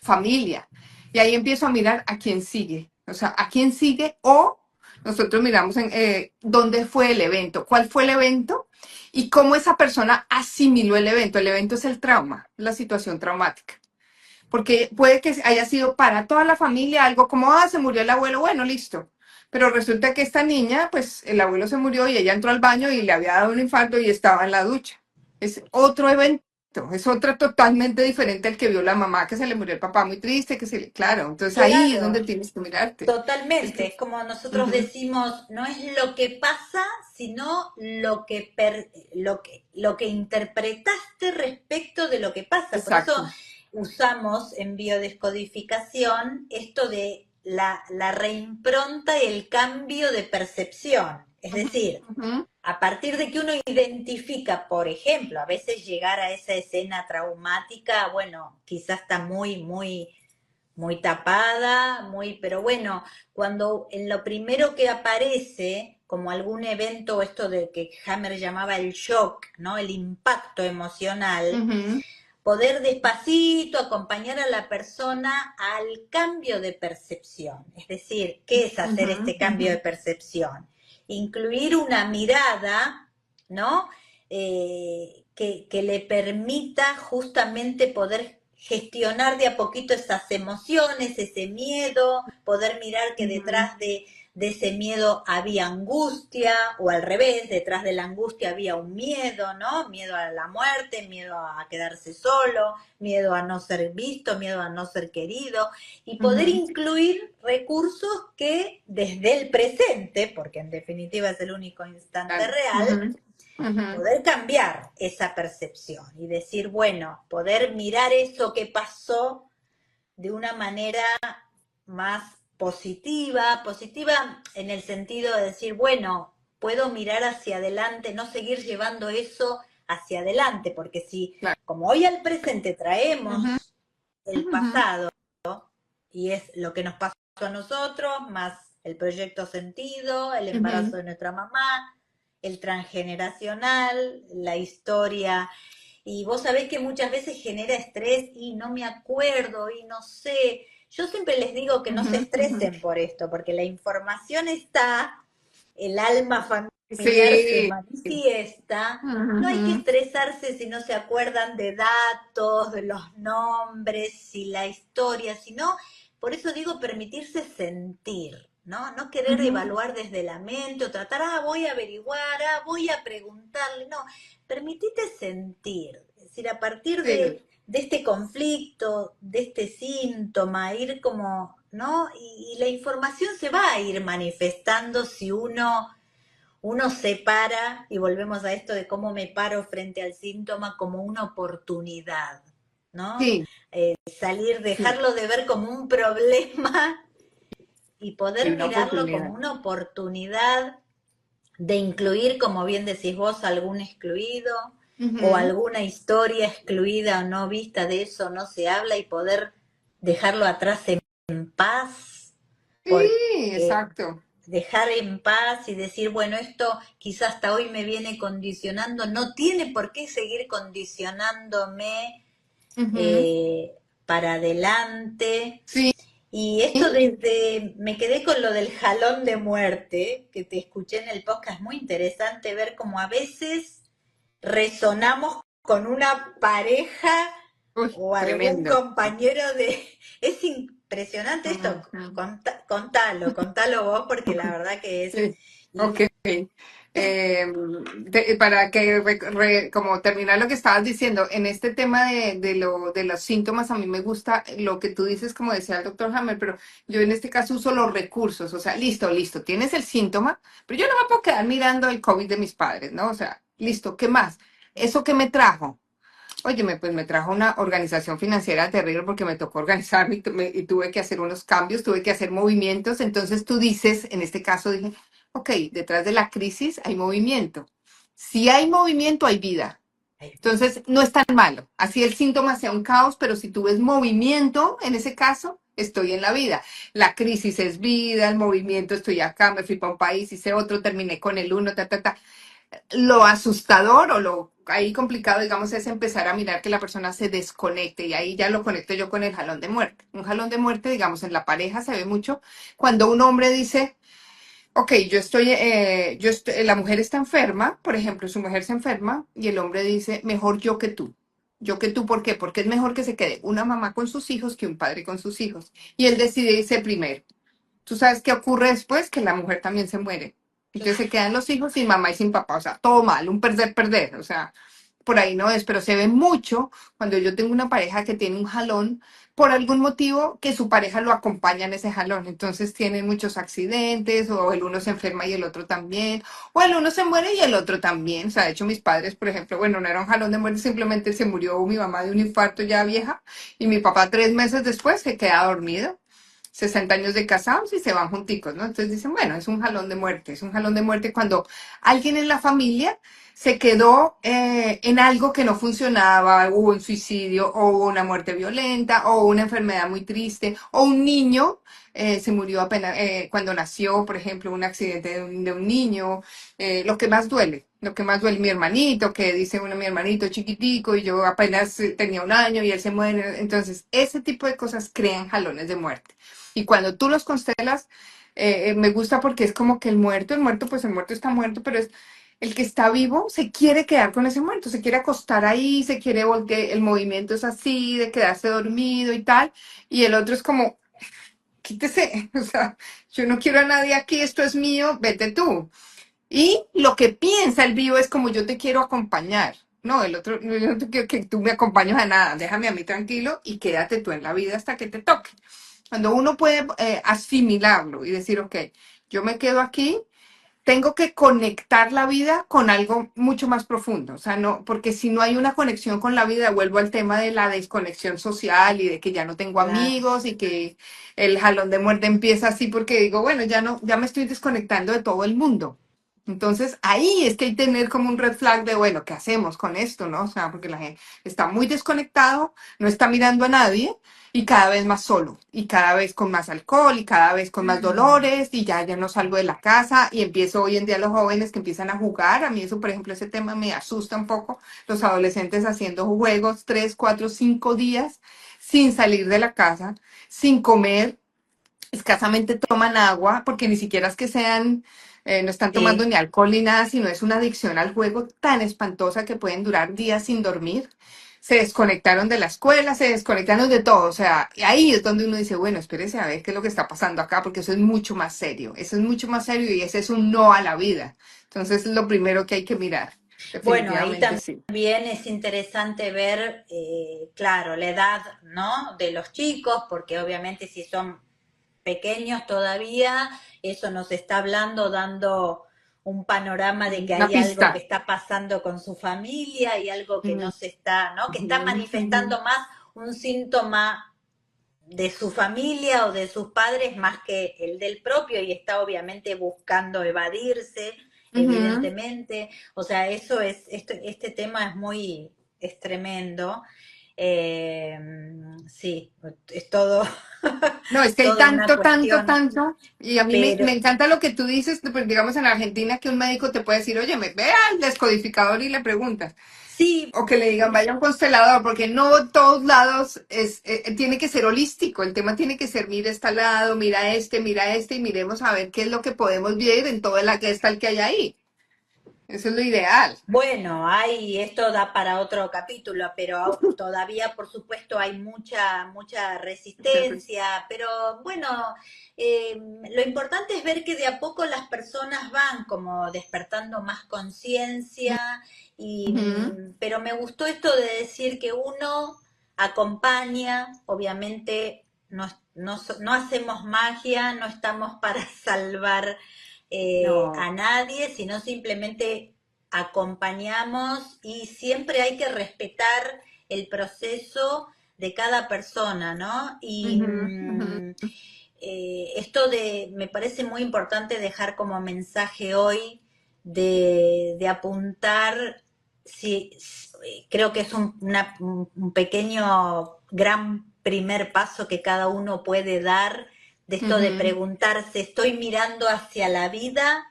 Familia. Y ahí empiezo a mirar a quién sigue, o sea, a quién sigue o nosotros miramos en dónde fue el evento, cuál fue el evento y cómo esa persona asimiló el evento. El evento es el trauma, la situación traumática. Porque puede que haya sido para toda la familia algo como, se murió el abuelo, bueno, listo. Pero resulta que esta niña, pues el abuelo se murió y ella entró al baño y le había dado un infarto y estaba en la ducha. Es otro evento, es otra totalmente diferente al que vio la mamá, que se le murió el papá muy triste, claro, entonces ahí es donde Claro, tienes que mirarte. Es totalmente. que, Es como nosotros ujú, decimos, no es lo que pasa, sino lo que interpretaste respecto de lo que pasa. Por eso exacto. usamos en biodescodificación esto de la reimpronta y el cambio de percepción. Es Ujú, decir, ujú, a partir de que uno identifica, por ejemplo, a veces llegar a esa escena traumática, bueno, quizás está muy tapada, pero bueno, cuando en lo primero que aparece, como algún evento, esto de que Hammer llamaba el shock, ¿no? El impacto emocional, ujú, poder despacito acompañar a la persona al cambio de percepción. Es decir, ¿qué es hacer ujú, este ujú. cambio de percepción? Incluir una mirada, ¿no? Que le permita justamente poder gestionar de a poquito esas emociones, ese miedo, poder mirar que Ujú, detrás de ese miedo había angustia, o al revés, detrás de la angustia había un miedo, ¿no? Miedo a la muerte, miedo a quedarse solo, miedo a no ser visto, miedo a no ser querido, y poder ujú, incluir recursos que desde el presente, porque en definitiva es el único instante claro, real, ujú, ujú, poder cambiar esa percepción y decir, bueno, poder mirar eso que pasó de una manera más positiva en el sentido de decir, bueno, puedo mirar hacia adelante, no seguir llevando eso hacia adelante, porque si, claro, como hoy al presente ujú, traemos el ujú, pasado, y es lo que nos pasó a nosotros, más el proyecto sentido, el ujú. embarazo de nuestra mamá, el transgeneracional, la historia. Y vos sabés que muchas veces genera estrés y no me acuerdo y no sé. Yo siempre les digo que no se Ujú, ujú. estresen por esto, porque la información está, el alma familiar se Sí. manifiesta. No hay que Ujú, estresarse si no se acuerdan de datos, de los nombres y la historia, sino, por eso digo, permitirse sentir, ¿no? No querer ujú. evaluar desde la mente o tratar, voy a averiguar, voy a preguntarle, no, permitite sentir, es decir, a partir Sí, de este conflicto, de este síntoma, ir como, ¿no? Y la información se va a ir manifestando si uno se para, y volvemos a esto de cómo me paro frente al síntoma como una oportunidad, ¿no? sí, Salir, sí, dejarlo de ver como un problema y sí, poder una mirarlo como oportunidad. una oportunidad de incluir, como bien decís vos, algún excluido o Ujú. alguna historia excluida o no vista, de eso no se habla, y poder dejarlo atrás en paz, Sí, porque exacto. dejar en paz y decir, bueno, esto quizás hasta hoy me viene condicionando, no tiene por qué seguir condicionándome Ujú. eh, para adelante. Sí, Y esto desde, me quedé con lo del jalón de muerte, que te escuché en el podcast, muy interesante ver cómo a veces resonamos con una pareja uy, o algún tremendo. compañero de... Es impresionante esto, Ujú. contalo vos, porque la verdad que es... Sí, ok. Y Eh, para que como terminar lo que estabas diciendo, en este tema de los síntomas, a mí me gusta lo que tú dices, como decía el doctor Hammer, pero yo en este caso uso los recursos, o sea, listo, listo, tienes el síntoma, pero yo no me puedo quedar mirando el COVID de mis padres, ¿no? O sea, listo, ¿qué más? ¿Eso qué me trajo? Óyeme, pues me trajo una organización financiera terrible porque me tocó organizarme y tuve que hacer unos cambios, tuve que hacer movimientos. Entonces tú dices, en este caso dije, ok, detrás de la crisis hay movimiento. Si hay movimiento, hay vida. Entonces no es tan malo. Así el síntoma sea un caos, pero si tú ves movimiento, en ese caso, estoy en la vida. La crisis es vida, el movimiento, estoy acá, me fui para un país, hice otro, terminé con el uno, ta, ta, ta. Lo asustador o lo ahí complicado, digamos, es empezar a mirar que la persona se desconecte y ahí ya lo conecto yo con el jalón de muerte. Un jalón de muerte, digamos, en la pareja se ve mucho cuando un hombre dice, Ok, la mujer está enferma, por ejemplo, su mujer se enferma y el hombre dice, mejor yo que tú. Yo que tú, ¿por qué? Porque es mejor que se quede una mamá con sus hijos que un padre con sus hijos. Y él decide irse primero. ¿Tú sabes qué ocurre después? Que la mujer también se muere. Entonces se Claro, quedan los hijos sin mamá y sin papá. O sea, todo mal, un perder-perder. O sea, por ahí no es, pero se ve mucho cuando yo tengo una pareja que tiene un jalón, por algún motivo que su pareja lo acompaña en ese jalón. Entonces tienen muchos accidentes, o el uno se enferma y el otro también, o el uno se muere y el otro también. O sea, de hecho mis padres, por ejemplo, bueno, no era un jalón de muerte, simplemente se murió mi mamá de un infarto ya vieja y mi papá 3 meses después se queda dormido. 60 años de casados y se van junticos, ¿no? Entonces dicen, bueno, es un jalón de muerte, es un jalón de muerte cuando alguien en la familia se quedó en algo que no funcionaba, hubo un suicidio, o hubo una muerte violenta, o una enfermedad muy triste, o un niño se murió apenas cuando nació, por ejemplo, un accidente de un niño, lo que más duele, mi hermanito, que dice uno, mi hermanito chiquitico, y yo apenas tenía 1 año y él se muere, entonces ese tipo de cosas crean jalones de muerte. Y cuando tú los constelas, me gusta porque es como que pues el muerto está muerto, pero es el que está vivo se quiere quedar con ese muerto, se quiere acostar ahí, se quiere voltear, el movimiento es así, de quedarse dormido y tal, y el otro es como, quítese, o sea, yo no quiero a nadie aquí, esto es mío, vete tú. Y lo que piensa el vivo es como yo te quiero acompañar. No, el otro, yo no te quiero que tú me acompañes a nada, déjame a mí tranquilo y quédate tú en la vida hasta que te toque. Cuando uno puede asimilarlo y decir, ok, yo me quedo aquí, tengo que conectar la vida con algo mucho más profundo. O sea, no, porque si no hay una conexión con la vida, vuelvo al tema de la desconexión social y de que ya no tengo claro. amigos y que el jalón de muerte empieza así porque digo, bueno, ya no, ya me estoy desconectando de todo el mundo. Entonces ahí es que hay que tener como un red flag de, bueno, ¿qué hacemos con esto, no? O sea, porque la gente está muy desconectado, no está mirando a nadie y cada vez más solo, y cada vez con más alcohol, y cada vez con más Mm, dolores, y ya no salgo de la casa, y empiezo hoy en día los jóvenes que empiezan a jugar, a mí eso, por ejemplo, ese tema me asusta un poco, los adolescentes haciendo juegos 3, 4, 5 días sin salir de la casa, sin comer, escasamente toman agua, porque ni siquiera es que sean, no están tomando sí. ni alcohol ni nada, sino es una adicción al juego tan espantosa que pueden durar días sin dormir. Se desconectaron de la escuela, se desconectaron de todo, o sea, y ahí es donde uno dice, bueno, espérese a ver qué es lo que está pasando acá, porque eso es mucho más serio, eso es mucho más serio y ese es un no a la vida. Entonces es lo primero que hay que mirar, Bueno, ahí definitivamente sí. también es interesante ver, claro, la edad, ¿no? De los chicos, porque obviamente si son pequeños todavía, eso nos está hablando, dando un panorama de que Una hay algo que pista. está pasando con su familia y algo que no Ujú, se está, ¿no? Que está ujú, ujú, manifestando más un síntoma de su familia o de sus padres más que el del propio y está obviamente buscando evadirse, ujú. evidentemente. O sea, este tema es muy, es tremendo. Sí, es todo, No, es que hay toda una tanto, tanto, cuestión, tanto. Y a mí me pero encanta lo que tú dices, pues, digamos en Argentina, que un médico te puede decir, oye, me ve al descodificador y le preguntas. sí, O que le digan, vaya a un constelador, porque no en todos lados tiene que ser holístico. El tema tiene que ser, mira este lado, mira este, y miremos a ver qué es lo que podemos ver en toda la gestalt que hay ahí. Eso es lo ideal. bueno, esto da para otro capítulo, pero todavía, por supuesto, hay mucha resistencia, pero bueno, lo importante es ver que de a poco las personas van como despertando más conciencia Ujú. pero me gustó esto de decir que uno acompaña, obviamente no hacemos magia, no estamos para salvar No. a nadie, sino simplemente acompañamos y siempre hay que respetar el proceso de cada persona, ¿no? Y Ujú, ujú. me parece muy importante dejar como mensaje hoy de apuntar, sí, creo que es un pequeño, gran primer paso que cada uno puede dar de esto de Ujú. preguntarse, ¿estoy mirando hacia la vida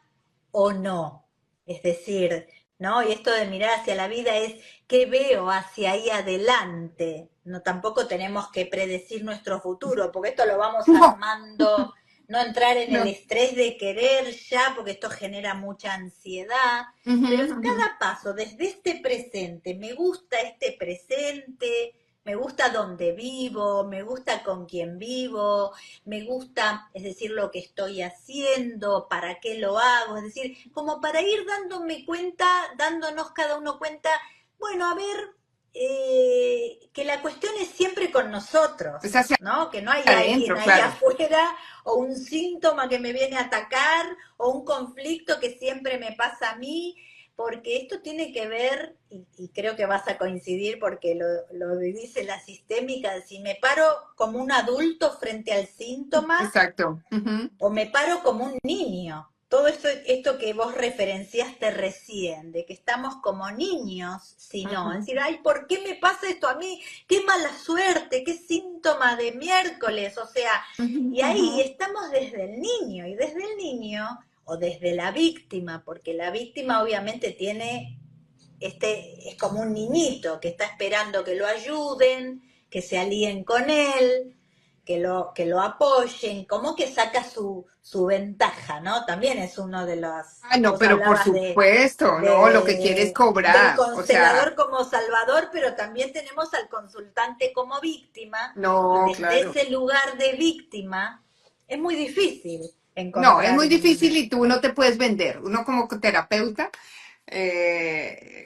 o no? Es decir, ¿no? Y esto de mirar hacia la vida es qué veo hacia ahí adelante. No tampoco tenemos que predecir nuestro futuro, porque esto lo vamos No. armando no entrar en el No. estrés de querer ya, porque esto genera mucha ansiedad, Ujú, pero ujú. cada paso, desde este presente, me gusta este presente, me gusta dónde vivo, me gusta con quién vivo, me gusta, es decir, lo que estoy haciendo, para qué lo hago, es decir, como para ir dándome cuenta, dándonos cada uno cuenta, bueno, a ver, que la cuestión es siempre con Es nosotros, hacia ¿no? Que no hay alguien adentro, ahí claro. afuera o un síntoma que me viene a atacar o un conflicto que siempre me pasa a mí, porque esto tiene que ver, y creo que vas a coincidir porque lo dice la sistémica, si me paro como un adulto frente al síntoma Exacto. Ujú, o me paro como un niño. Todo esto que vos referenciaste recién, de que estamos como niños, si no, es ujú, decir, ay, ¿por qué me pasa esto a mí? Qué mala suerte, qué síntoma de miércoles, o sea, ujú, y ahí ujú. estamos desde el niño, y desde el niño, o desde la víctima, porque la víctima obviamente tiene, es como un niñito que está esperando que lo ayuden, que se alíen con él, que lo apoyen, como que saca su ventaja, ¿no? También es uno de los, Ah, no, vos pero por hablabas supuesto, no, lo que quiere es del cobrar, o sea, constelador como salvador, pero también tenemos al consultante como víctima, y no, desde claro. ese lugar de víctima es muy difícil No, es encontrar muy un... difícil y tú no te puedes vender. Uno como terapeuta,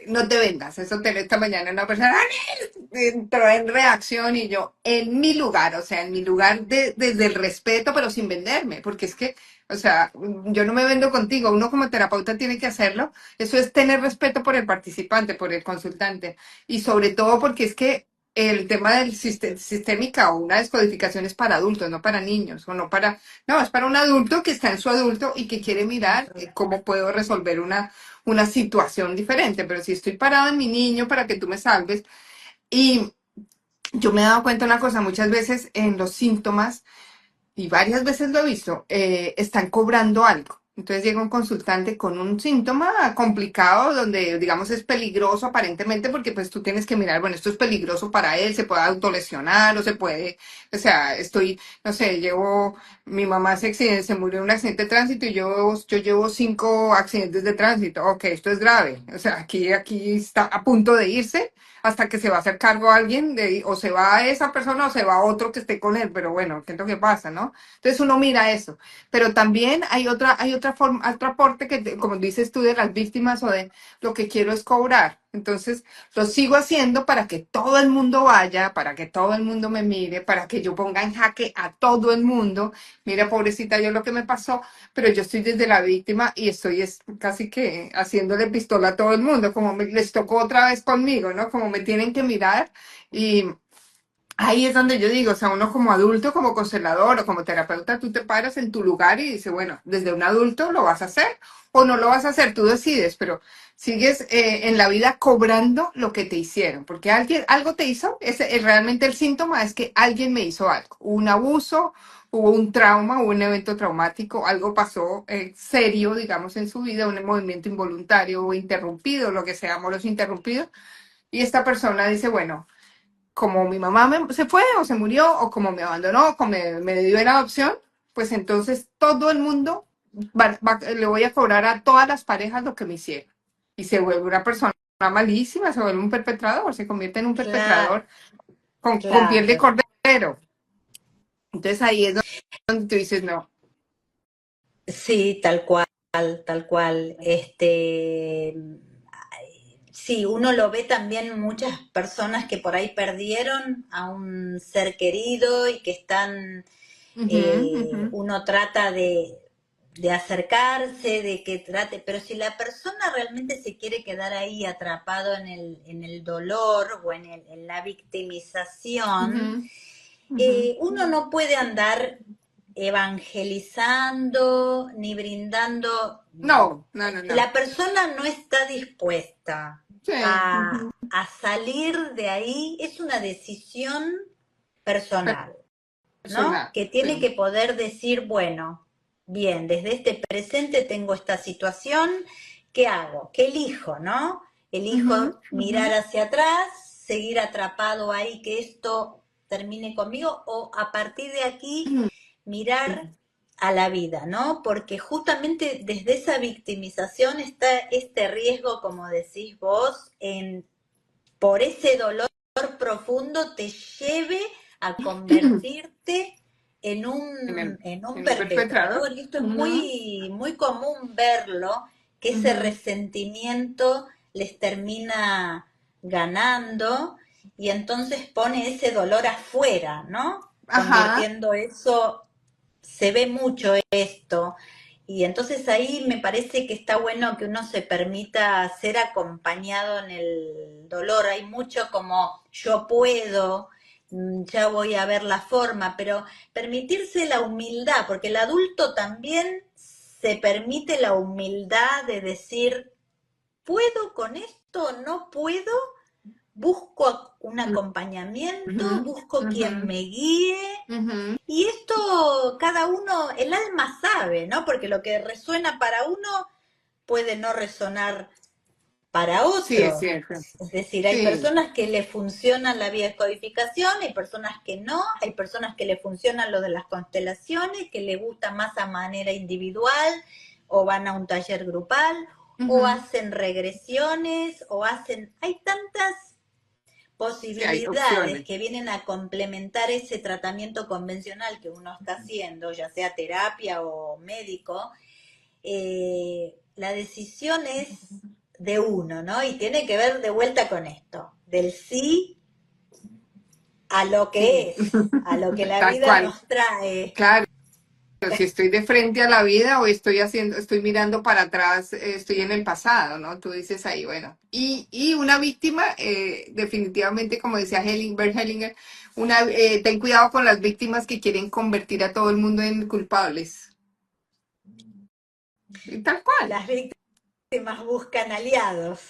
no te vendas. Eso esta mañana una persona entró en reacción y yo en mi lugar, o sea, en mi lugar desde el respeto, pero sin venderme, porque es que, o sea, yo no me vendo contigo. Uno como terapeuta tiene que hacerlo. Eso es tener respeto por el participante, por el consultante y sobre todo porque es que el tema del sistémica o una descodificación es para adultos, no para niños, o no para no, es para un adulto que está en su adulto y que quiere mirar cómo puedo resolver una situación diferente. Pero si estoy parado en mi niño para que tú me salves, y yo me he dado cuenta de una cosa, muchas veces en los síntomas y varias veces lo he visto, están cobrando algo. Entonces llega un consultante con un síntoma complicado donde, digamos, es peligroso aparentemente porque pues tú tienes que mirar, bueno, esto es peligroso para él, se puede autolesionar o se puede, o sea, no sé, mi mamá se murió en un accidente de tránsito y yo llevo 5 accidentes de tránsito. Ok, esto es grave. O sea, aquí está a punto de irse hasta que se va a hacer cargo a alguien o se va a esa persona o se va a otro que esté con él, pero bueno, ¿qué es lo que pasa, no? Entonces uno mira eso, pero también hay otra forma, otro aporte como dices tú, de las víctimas o de lo que quiero es cobrar. Entonces lo sigo haciendo para que todo el mundo vaya, para que todo el mundo me mire, para que yo ponga en jaque a todo el mundo. Mira, pobrecita, yo lo que me pasó, pero yo estoy desde la víctima y estoy casi que haciéndole pistola a todo el mundo, como les tocó otra vez conmigo, ¿no? Como me tienen que mirar y ahí es donde yo digo, o sea, uno como adulto, como constelador o como terapeuta, tú te paras en tu lugar y dices, bueno, desde un adulto lo vas a hacer o no lo vas a hacer, tú decides, pero sigues en la vida cobrando lo que te hicieron, porque algo te hizo, realmente el síntoma es que alguien me hizo algo, hubo un abuso, hubo un trauma, hubo un evento traumático, algo pasó serio, digamos, en su vida, un movimiento involuntario o interrumpido, lo que sea, amoroso interrumpido, y esta persona dice, bueno, como mi mamá se fue o se murió o como me abandonó o como me dio en adopción, pues entonces todo el mundo le voy a cobrar a todas las parejas lo que me hicieron. Y se vuelve una persona malísima, se vuelve un perpetrador, se convierte en un Claro, perpetrador con piel de claro. cordero. Entonces ahí es donde tú dices, no. Sí, tal cual, tal cual. Sí, uno lo ve también muchas personas que por ahí perdieron a un ser querido y que están, Ujú, ujú. uno trata de acercarse, de que trate, pero si la persona realmente se quiere quedar ahí atrapado en el dolor o en la victimización, Ujú, ujú. uno no puede andar evangelizando ni brindando. No, no, no, Si no. la persona no está dispuesta Sí, a salir de ahí, es una decisión personal, ¿no? personal. Que tiene Sí. que poder decir, bueno, bien, desde este presente tengo esta situación, ¿qué hago? ¿Qué elijo, no? Ujú, Elijo ujú. mirar hacia atrás, seguir atrapado ahí, que esto termine conmigo, o a partir de aquí mirar a la vida, ¿no? Porque justamente desde esa victimización está este riesgo, como decís vos, en por ese dolor profundo te lleve a convertirte En en un en un perpetrador. perpetrador. Y esto es Ujú, muy común verlo, que ese ujú, resentimiento les termina ganando y entonces pone ese dolor afuera, ¿no? ajá. Convirtiendo eso, se ve mucho esto. Y entonces ahí me parece que está bueno que uno se permita ser acompañado en el dolor. Hay mucho como yo puedo, ya voy a ver la forma, pero permitirse la humildad, porque el adulto también se permite la humildad de decir, ¿puedo con esto? ¿No puedo? Busco un acompañamiento, Ujú, busco ujú, quien me guíe, ujú. y esto cada uno, el alma sabe, ¿no? Porque lo que resuena para uno puede no resonar para Sí, es otro. cierto. Es decir, hay Sí. personas que le funcionan la biodescodificación, hay personas que no, hay personas que le funcionan lo de las constelaciones, que le gusta más a manera individual, o van a un taller grupal, o Ujú. hacen regresiones, o hacen... Hay tantas Sí, hay posibilidades opciones. que vienen a complementar ese tratamiento convencional que uno está haciendo, ya sea terapia o médico, la decisión es de uno, ¿no? Y tiene que ver de vuelta con esto, del sí a lo que Sí. es, a lo que la Tal vida cual. nos trae. Claro. Si estoy de frente a la vida o estoy mirando para atrás, estoy en el pasado, ¿no? Tú dices ahí, bueno. Y una víctima, definitivamente, como decía Bert Hellinger, ten cuidado con las víctimas que quieren convertir a todo el mundo en culpables. Y tal cual. Las víctimas buscan aliados.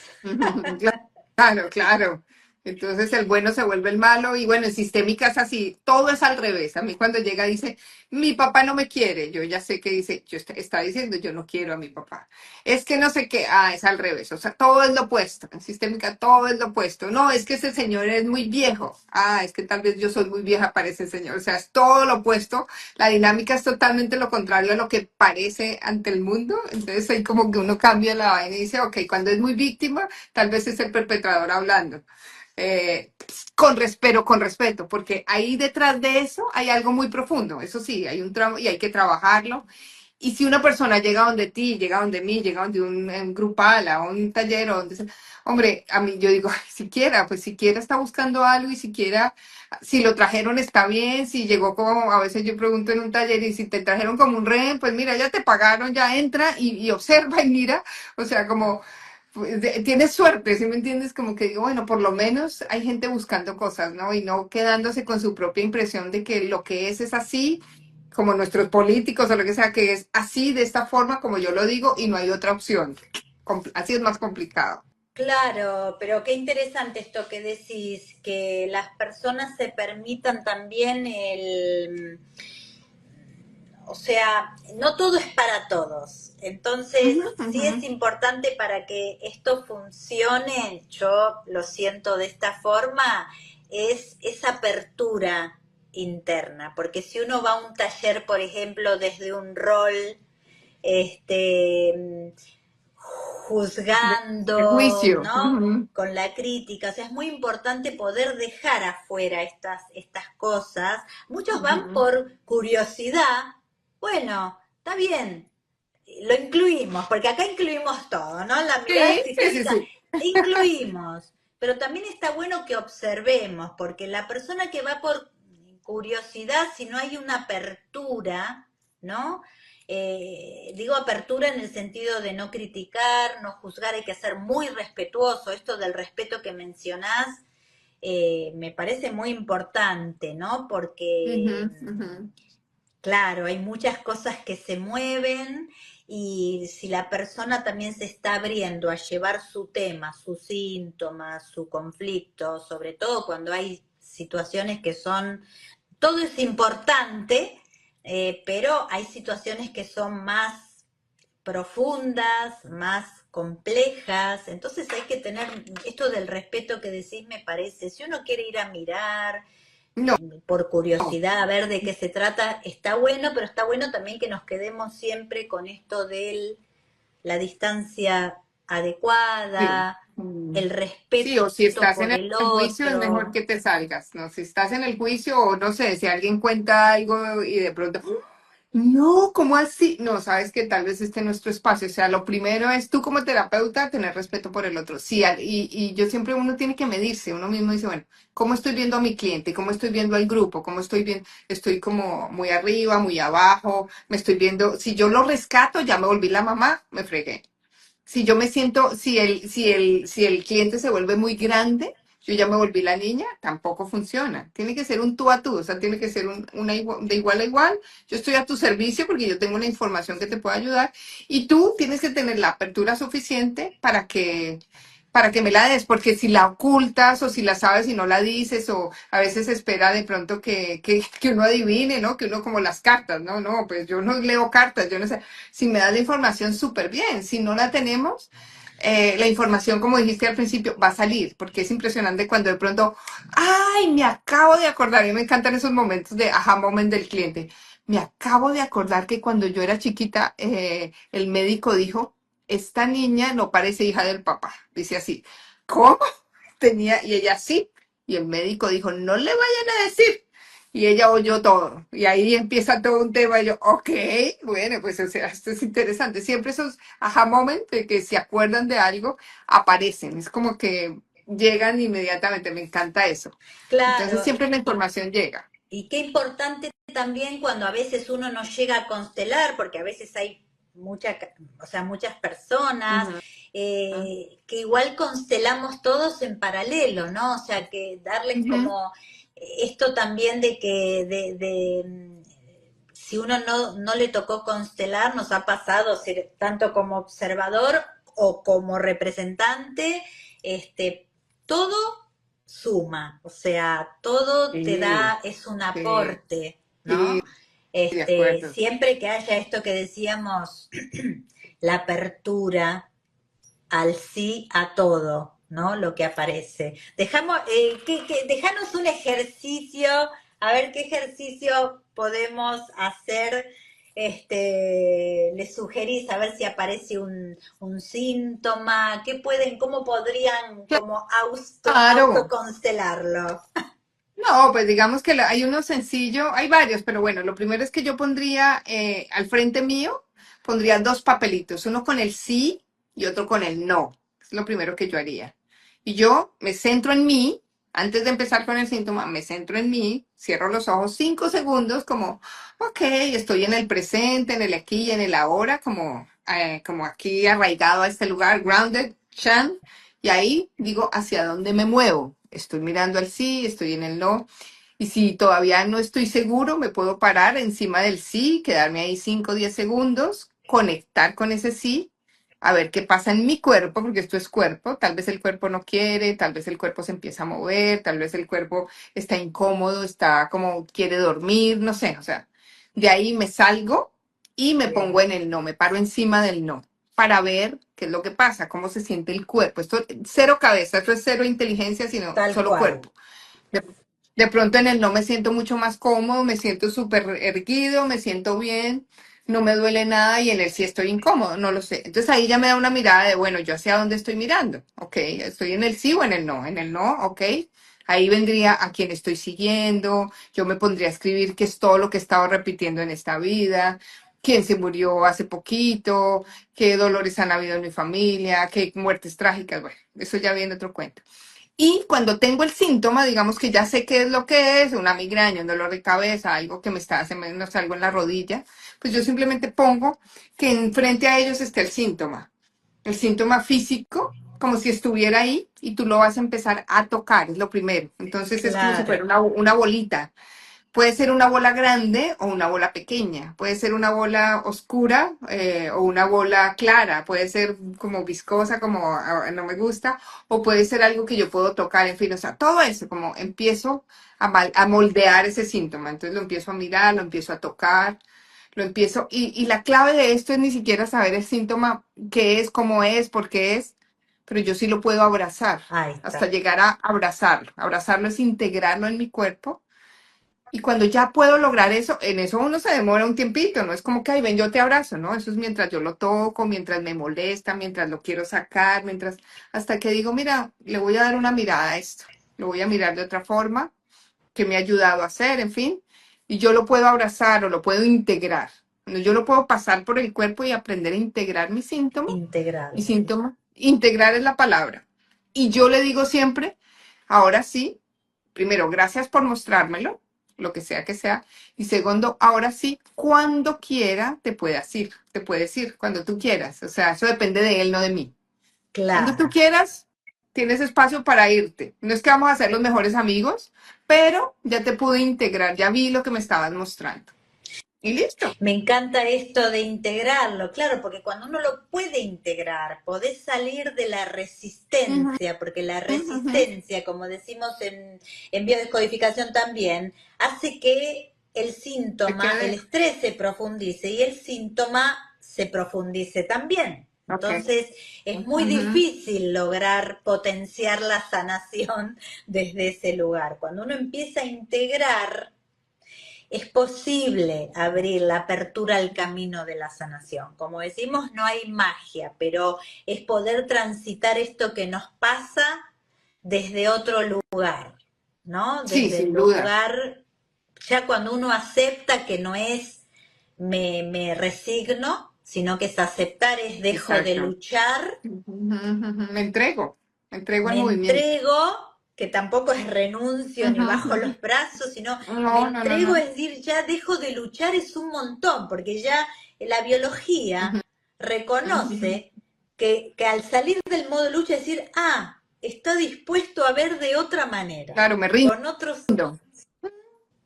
Claro, claro. Entonces el bueno se vuelve el malo y bueno, en sistémica es así, todo es al revés. A mí cuando llega dice, mi papá no me quiere, yo ya sé que dice, está diciendo, yo no quiero a mi papá. Es que no sé qué, es al revés, o sea, todo es lo opuesto. En sistémica todo es lo opuesto. No, es que ese señor es muy viejo. Es que tal vez yo soy muy vieja para ese señor. O sea, es todo lo opuesto. La dinámica es totalmente lo contrario a lo que parece ante el mundo. Entonces ahí como que uno cambia la vaina y dice, ok, cuando es muy víctima, tal vez es el perpetrador hablando. Pero con respeto, porque ahí detrás de eso hay algo muy profundo, eso sí, hay un trabajo y hay que trabajarlo. Y si una persona llega donde ti, llega donde mí, llega donde un grupal, a un taller, o donde sea, hombre, a mí yo digo, siquiera, pues siquiera está buscando algo y siquiera, si lo trajeron está bien, si llegó como, a veces yo pregunto en un taller y si te trajeron como un rehén, pues mira, ya te pagaron, ya entra y observa y mira, o sea, como pues, tienes suerte, ¿sí me entiendes? Como que digo, bueno, por lo menos hay gente buscando cosas, ¿no? Y no quedándose con su propia impresión de que lo que es así, como nuestros políticos o lo que sea, que es así, de esta forma, como yo lo digo, y no hay otra opción. Así es más complicado. Claro, pero qué interesante esto que decís, que las personas se permitan también o sea, no todo es para todos. Entonces, Ujú, sí es ujú. importante para que esto funcione, yo lo siento de esta forma, es esa apertura interna, porque si uno va a un taller, por ejemplo, desde un rol, este, De juzgando, juicio. ¿no? Ujú, Con la crítica, o sea, es muy importante poder dejar afuera estas cosas. Muchos van ujú. por curiosidad. Bueno, está bien, lo incluimos, porque acá incluimos todo, ¿no? La mirada Sí, sí, sí, sistémica sí. incluimos, pero también está bueno que observemos, porque la persona que va por curiosidad, si no hay una apertura, ¿no? Digo apertura en el sentido de no criticar, no juzgar, hay que ser muy respetuoso. Esto del respeto que mencionás me parece muy importante, ¿no? Ujú, Porque ujú. claro, hay muchas cosas que se mueven y si la persona también se está abriendo a llevar su tema, sus síntomas, su conflicto, sobre todo cuando hay situaciones que son, todo es importante, pero hay situaciones que son más profundas, más complejas, entonces hay que tener esto del respeto que decís, me parece, si uno quiere ir a mirar, No, por curiosidad a ver de qué se trata, está bueno, pero está bueno también que nos quedemos siempre con esto de la distancia sí. adecuada, Mm. el Sí, respeto o si estás en por el el juicio es mejor otro. que te salgas, ¿no? Si estás en el juicio o no sé, si alguien cuenta algo y de pronto, no, ¿cómo así? No, sabes que tal vez este es nuestro espacio. O sea, lo primero es tú como terapeuta tener respeto por el otro. Sí, y yo siempre uno tiene que medirse, uno mismo dice, bueno, ¿cómo estoy viendo a mi cliente? ¿Cómo estoy viendo al grupo? ¿Cómo estoy viendo? Estoy como muy arriba, muy abajo, me estoy viendo, si yo lo rescato, ya me volví la mamá, me fregué. Si yo me siento, si el cliente se vuelve muy grande, yo ya me volví la niña, tampoco funciona. Tiene que ser un tú a tú, o sea, tiene que ser de igual a igual. Yo estoy a tu servicio porque yo tengo una información que te puede ayudar y tú tienes que tener la apertura suficiente para que me la des, porque si la ocultas o si la sabes y no la dices o a veces espera de pronto que uno adivine, ¿no? Que uno como las cartas, no, no, pues yo no leo cartas, yo no sé. Si me das la información, súper bien. Si no la tenemos, la información, como dijiste al principio, va a salir, porque es impresionante cuando de pronto, ay, me acabo de acordar, a mí me encantan esos momentos de aha moment del cliente. Me acabo de acordar que cuando yo era chiquita, el médico dijo, esta niña no parece hija del papá. Dice así, ¿cómo? Y ella sí. Y el médico dijo, no le vayan a decir. Y ella oyó todo. Y ahí empieza todo un tema. Y yo, ok, bueno, pues o sea, esto es interesante. Siempre esos aha moments de que se acuerdan de algo aparecen. Es como que llegan inmediatamente. Me encanta eso. Entonces Claro, siempre la información llega. y qué importante también cuando a veces uno no llega a constelar, porque a veces hay o sea, muchas personas, Ujú, que igual constelamos todos en paralelo, ¿no? O sea, que darles ujú. como esto también de que si uno no le tocó constelar, nos ha pasado ser tanto como observador o como representante, este, todo suma, o sea, todo te Sí, da, es un sí, aporte, sí, ¿no? de acuerdo. Siempre que haya esto que decíamos, la apertura al sí a todo, ¿no? Lo que aparece. Dejanos un ejercicio, a ver qué ejercicio podemos hacer. Les sugerís a ver si aparece un síntoma, cómo podrían como Claro. autoconstelarlo. No, pues digamos que hay uno sencillo, hay varios, pero bueno, lo primero es que yo pondría al frente mío, pondría dos papelitos, uno con el sí y otro con el no. Es lo primero que yo haría. Y yo me centro en mí, antes de empezar con el síntoma, me centro en mí, cierro los ojos 5 segundos como, ok, estoy en el presente, en el aquí y en el ahora, como aquí arraigado a este lugar, grounded, Chan, y ahí digo hacia dónde me muevo. Estoy mirando al sí, estoy en el no. Y si todavía no estoy seguro, me puedo parar encima del sí, quedarme ahí 5 o 10 segundos, conectar con ese sí, a ver qué pasa en mi cuerpo, porque esto es cuerpo. Tal vez el cuerpo no quiere, tal vez el cuerpo se empieza a mover, tal vez el cuerpo está incómodo, está como quiere dormir, no sé. O sea, de ahí me salgo y me pongo Bien, en el no, me paro encima del no para ver qué es lo que pasa, cómo se siente el cuerpo. Esto cero cabeza, esto es cero inteligencia, sino tal solo cual. cuerpo. De, de pronto en el no me siento mucho más cómodo, me siento súper erguido, me siento bien, no me duele nada y en el sí estoy incómodo, no lo sé. Entonces ahí ya me da una mirada de, bueno, yo hacia dónde estoy mirando, ok, estoy en el sí o en el no, ok. Ahí vendría a quien estoy siguiendo, yo me pondría a escribir qué es todo lo que he estado repitiendo en esta vida, quién se murió hace poquito, qué dolores han habido en mi familia, qué muertes trágicas, bueno, eso ya viene otro cuento. Y cuando tengo el síntoma, digamos que ya sé qué es lo que es, una migraña, un dolor de cabeza, algo que me está haciendo algo en la rodilla, pues yo simplemente pongo que enfrente a ellos esté el síntoma físico, como si estuviera ahí y tú lo vas a empezar a tocar, es lo primero. Entonces es como si Claro. fuera una bolita. Puede ser una bola grande o una bola pequeña, puede ser una bola oscura o una bola clara, puede ser como viscosa, como no me gusta, o puede ser algo que yo puedo tocar, en fin, o sea, todo eso, como empiezo a moldear ese síntoma, entonces lo empiezo a mirar, lo empiezo a tocar, y la clave de esto es ni siquiera saber el síntoma, qué es, cómo es, por qué es, pero yo sí lo puedo abrazar, Ahí hasta está. llegar a abrazarlo. Abrazarlo es integrarlo en mi cuerpo Y cuando ya puedo lograr eso, en eso uno se demora un tiempito, no es como que, ay, ven, yo te abrazo, ¿no? Eso es mientras yo lo toco, mientras me molesta, mientras lo quiero sacar, mientras, hasta que digo, mira, le voy a dar una mirada a esto, lo voy a mirar de otra forma, que me ha ayudado a hacer, en fin, y yo lo puedo abrazar o lo puedo integrar. Cuando yo lo puedo pasar por el cuerpo y aprender a integrar mi Integrarlo, sí. síntoma, integrar es la palabra. Y yo le digo siempre, ahora sí, primero, gracias por mostrármelo, lo que sea. Y segundo, ahora sí, cuando quiera te puedes ir, cuando tú quieras. O sea, eso depende de él, no de mí. Cuando tú Claro. quieras, tienes espacio para irte. No es que vamos a ser los mejores amigos, pero ya te pude integrar, ya vi lo que me estabas mostrando. Y listo. Me encanta esto de integrarlo, claro, porque cuando uno lo puede integrar, podés salir de la Ujú, resistencia, porque la ujú. resistencia, como decimos en biodescodificación también, hace que el Se síntoma, el quede. estrés se profundice y el síntoma se profundice también. Ok. Entonces es muy Ujú. difícil lograr potenciar la sanación desde ese lugar. Cuando uno empieza a integrar, es posible abrir la apertura al camino de la sanación. Como decimos, no hay magia, pero es poder transitar esto que nos pasa desde otro lugar, ¿no? Sí, Desde el sin duda. lugar, ya cuando uno acepta que no es me resigno, sino que es aceptar, es dejo de Exacto. luchar, Ujú, ujú. Me entrego al me movimiento. entrego, que tampoco es renuncio ni Ujú, bajo ujú. los brazos, sino me No, no, no, entrego, no. es decir, ya dejo de luchar, es un montón, porque ya la biología Ujú, ujú. reconoce que al salir del modo de lucha, decir, ah, está dispuesto a ver de otra manera, Claro, me con otros. rindo.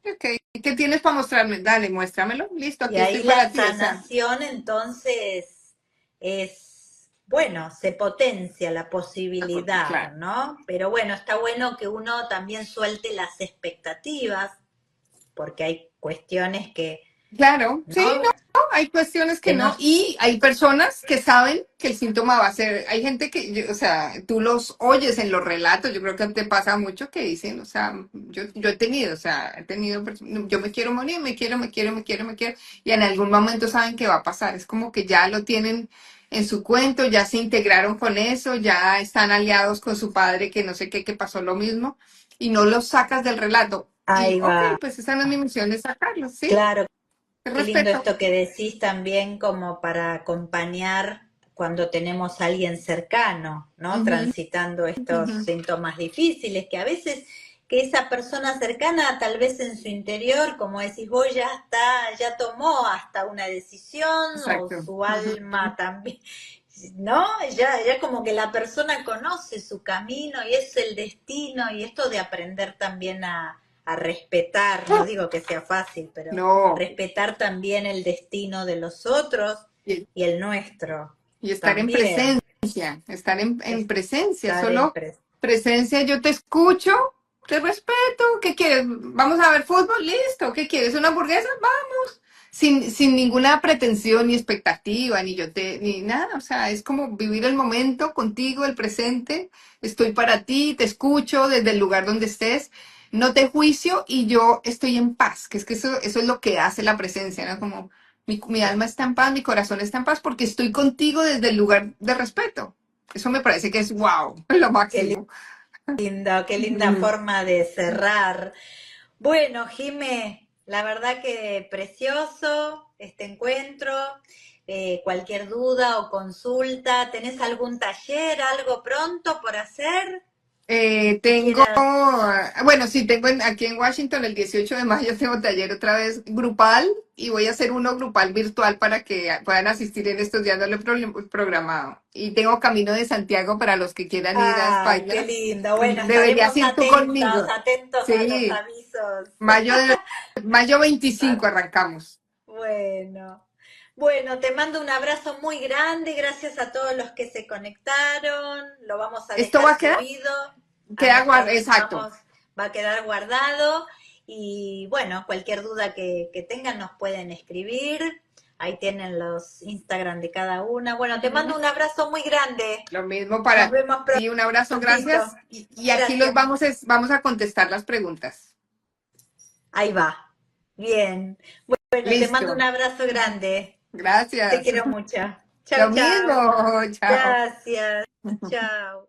Ok, ¿qué tienes para mostrarme? Dale, muéstramelo. Listo, Y aquí estoy ahí la para ti. O sea, sanación entonces es, bueno, se potencia la posibilidad, claro. ¿no? Pero bueno, está bueno que uno también suelte las expectativas, porque hay cuestiones que, Claro, sí, ¿no? no, hay cuestiones que Que no, nos. y hay personas que saben que el síntoma va a ser, hay gente que, o sea, tú los oyes en los relatos, yo creo que te pasa mucho que dicen, o sea, yo he tenido, o sea, yo me quiero morir, me quiero, y en algún momento saben que va a pasar, es como que ya lo tienen en su cuento, ya se integraron con eso, ya están aliados con su padre, que no sé qué, que pasó lo mismo, y no los sacas del relato. Y, Ahí ok, va. pues esa no es mi misión de sacarlos, ¿sí? Claro, qué lindo Respeto. esto que decís también como para acompañar cuando tenemos a alguien cercano, ¿no? Ujú, Transitando estos ujú. síntomas difíciles, que a veces que esa persona cercana tal vez en su interior, como decís vos, ya está, ya tomó hasta una decisión o Exacto. su Ujú. alma también, ¿no? Ya como que la persona conoce su camino y es el destino y esto de aprender también a respetar, no digo que sea fácil, pero No, respetar también el destino de los otros y, y el nuestro y estar en también. presencia, estar en presencia, Estar en solo presencia, yo te escucho, te respeto, ¿qué quieres? ¿Vamos a ver fútbol? Listo, ¿qué quieres? ¿Una hamburguesa? Vamos. Sin ninguna pretensión ni expectativa, ni nada, o sea, es como vivir el momento contigo, el presente, estoy para ti, te escucho desde el lugar donde estés, no te juicio y yo estoy en paz, que es que eso es lo que hace la presencia, ¿no? Como mi alma está en paz, mi corazón está en paz porque estoy contigo desde el lugar de respeto. Eso me parece que es wow, lo Qué máximo. lindo, qué linda Ujú. forma de cerrar. Bueno, Jime, la verdad que precioso este encuentro. Cualquier duda o consulta, ¿tenés algún taller, algo pronto por hacer que Tengo, quieras? bueno, sí, tengo aquí en Washington el 18 de mayo tengo taller otra vez grupal y voy a hacer uno grupal virtual para que puedan asistir en estos días, no lo he programado. Y tengo Camino de Santiago para los que quieran ir a Ay, qué España. lindo. Bueno, Deberías estaremos ir tú atentos, conmigo. atentos a los Sí, avisos. mayo, mayo 25 arrancamos. Bueno, bueno, te mando un abrazo muy grande, gracias a todos los que se conectaron, lo vamos a ¿Esto dejar va a quedar? subido a Queda exacto. vamos, va a quedar guardado y bueno, cualquier duda que tengan nos pueden escribir, ahí tienen los Instagram de cada una. Bueno, te mando un abrazo muy grande, Lo mismo nos para vemos ti, un abrazo, prontito. gracias. Y aquí los Gracias. vamos a contestar las preguntas. Ahí va. Bien. Bueno, te mando un Listo. abrazo grande. Te Gracias. quiero mucho. Lo Chau, mismo. chau. Chao. Gracias. Chao.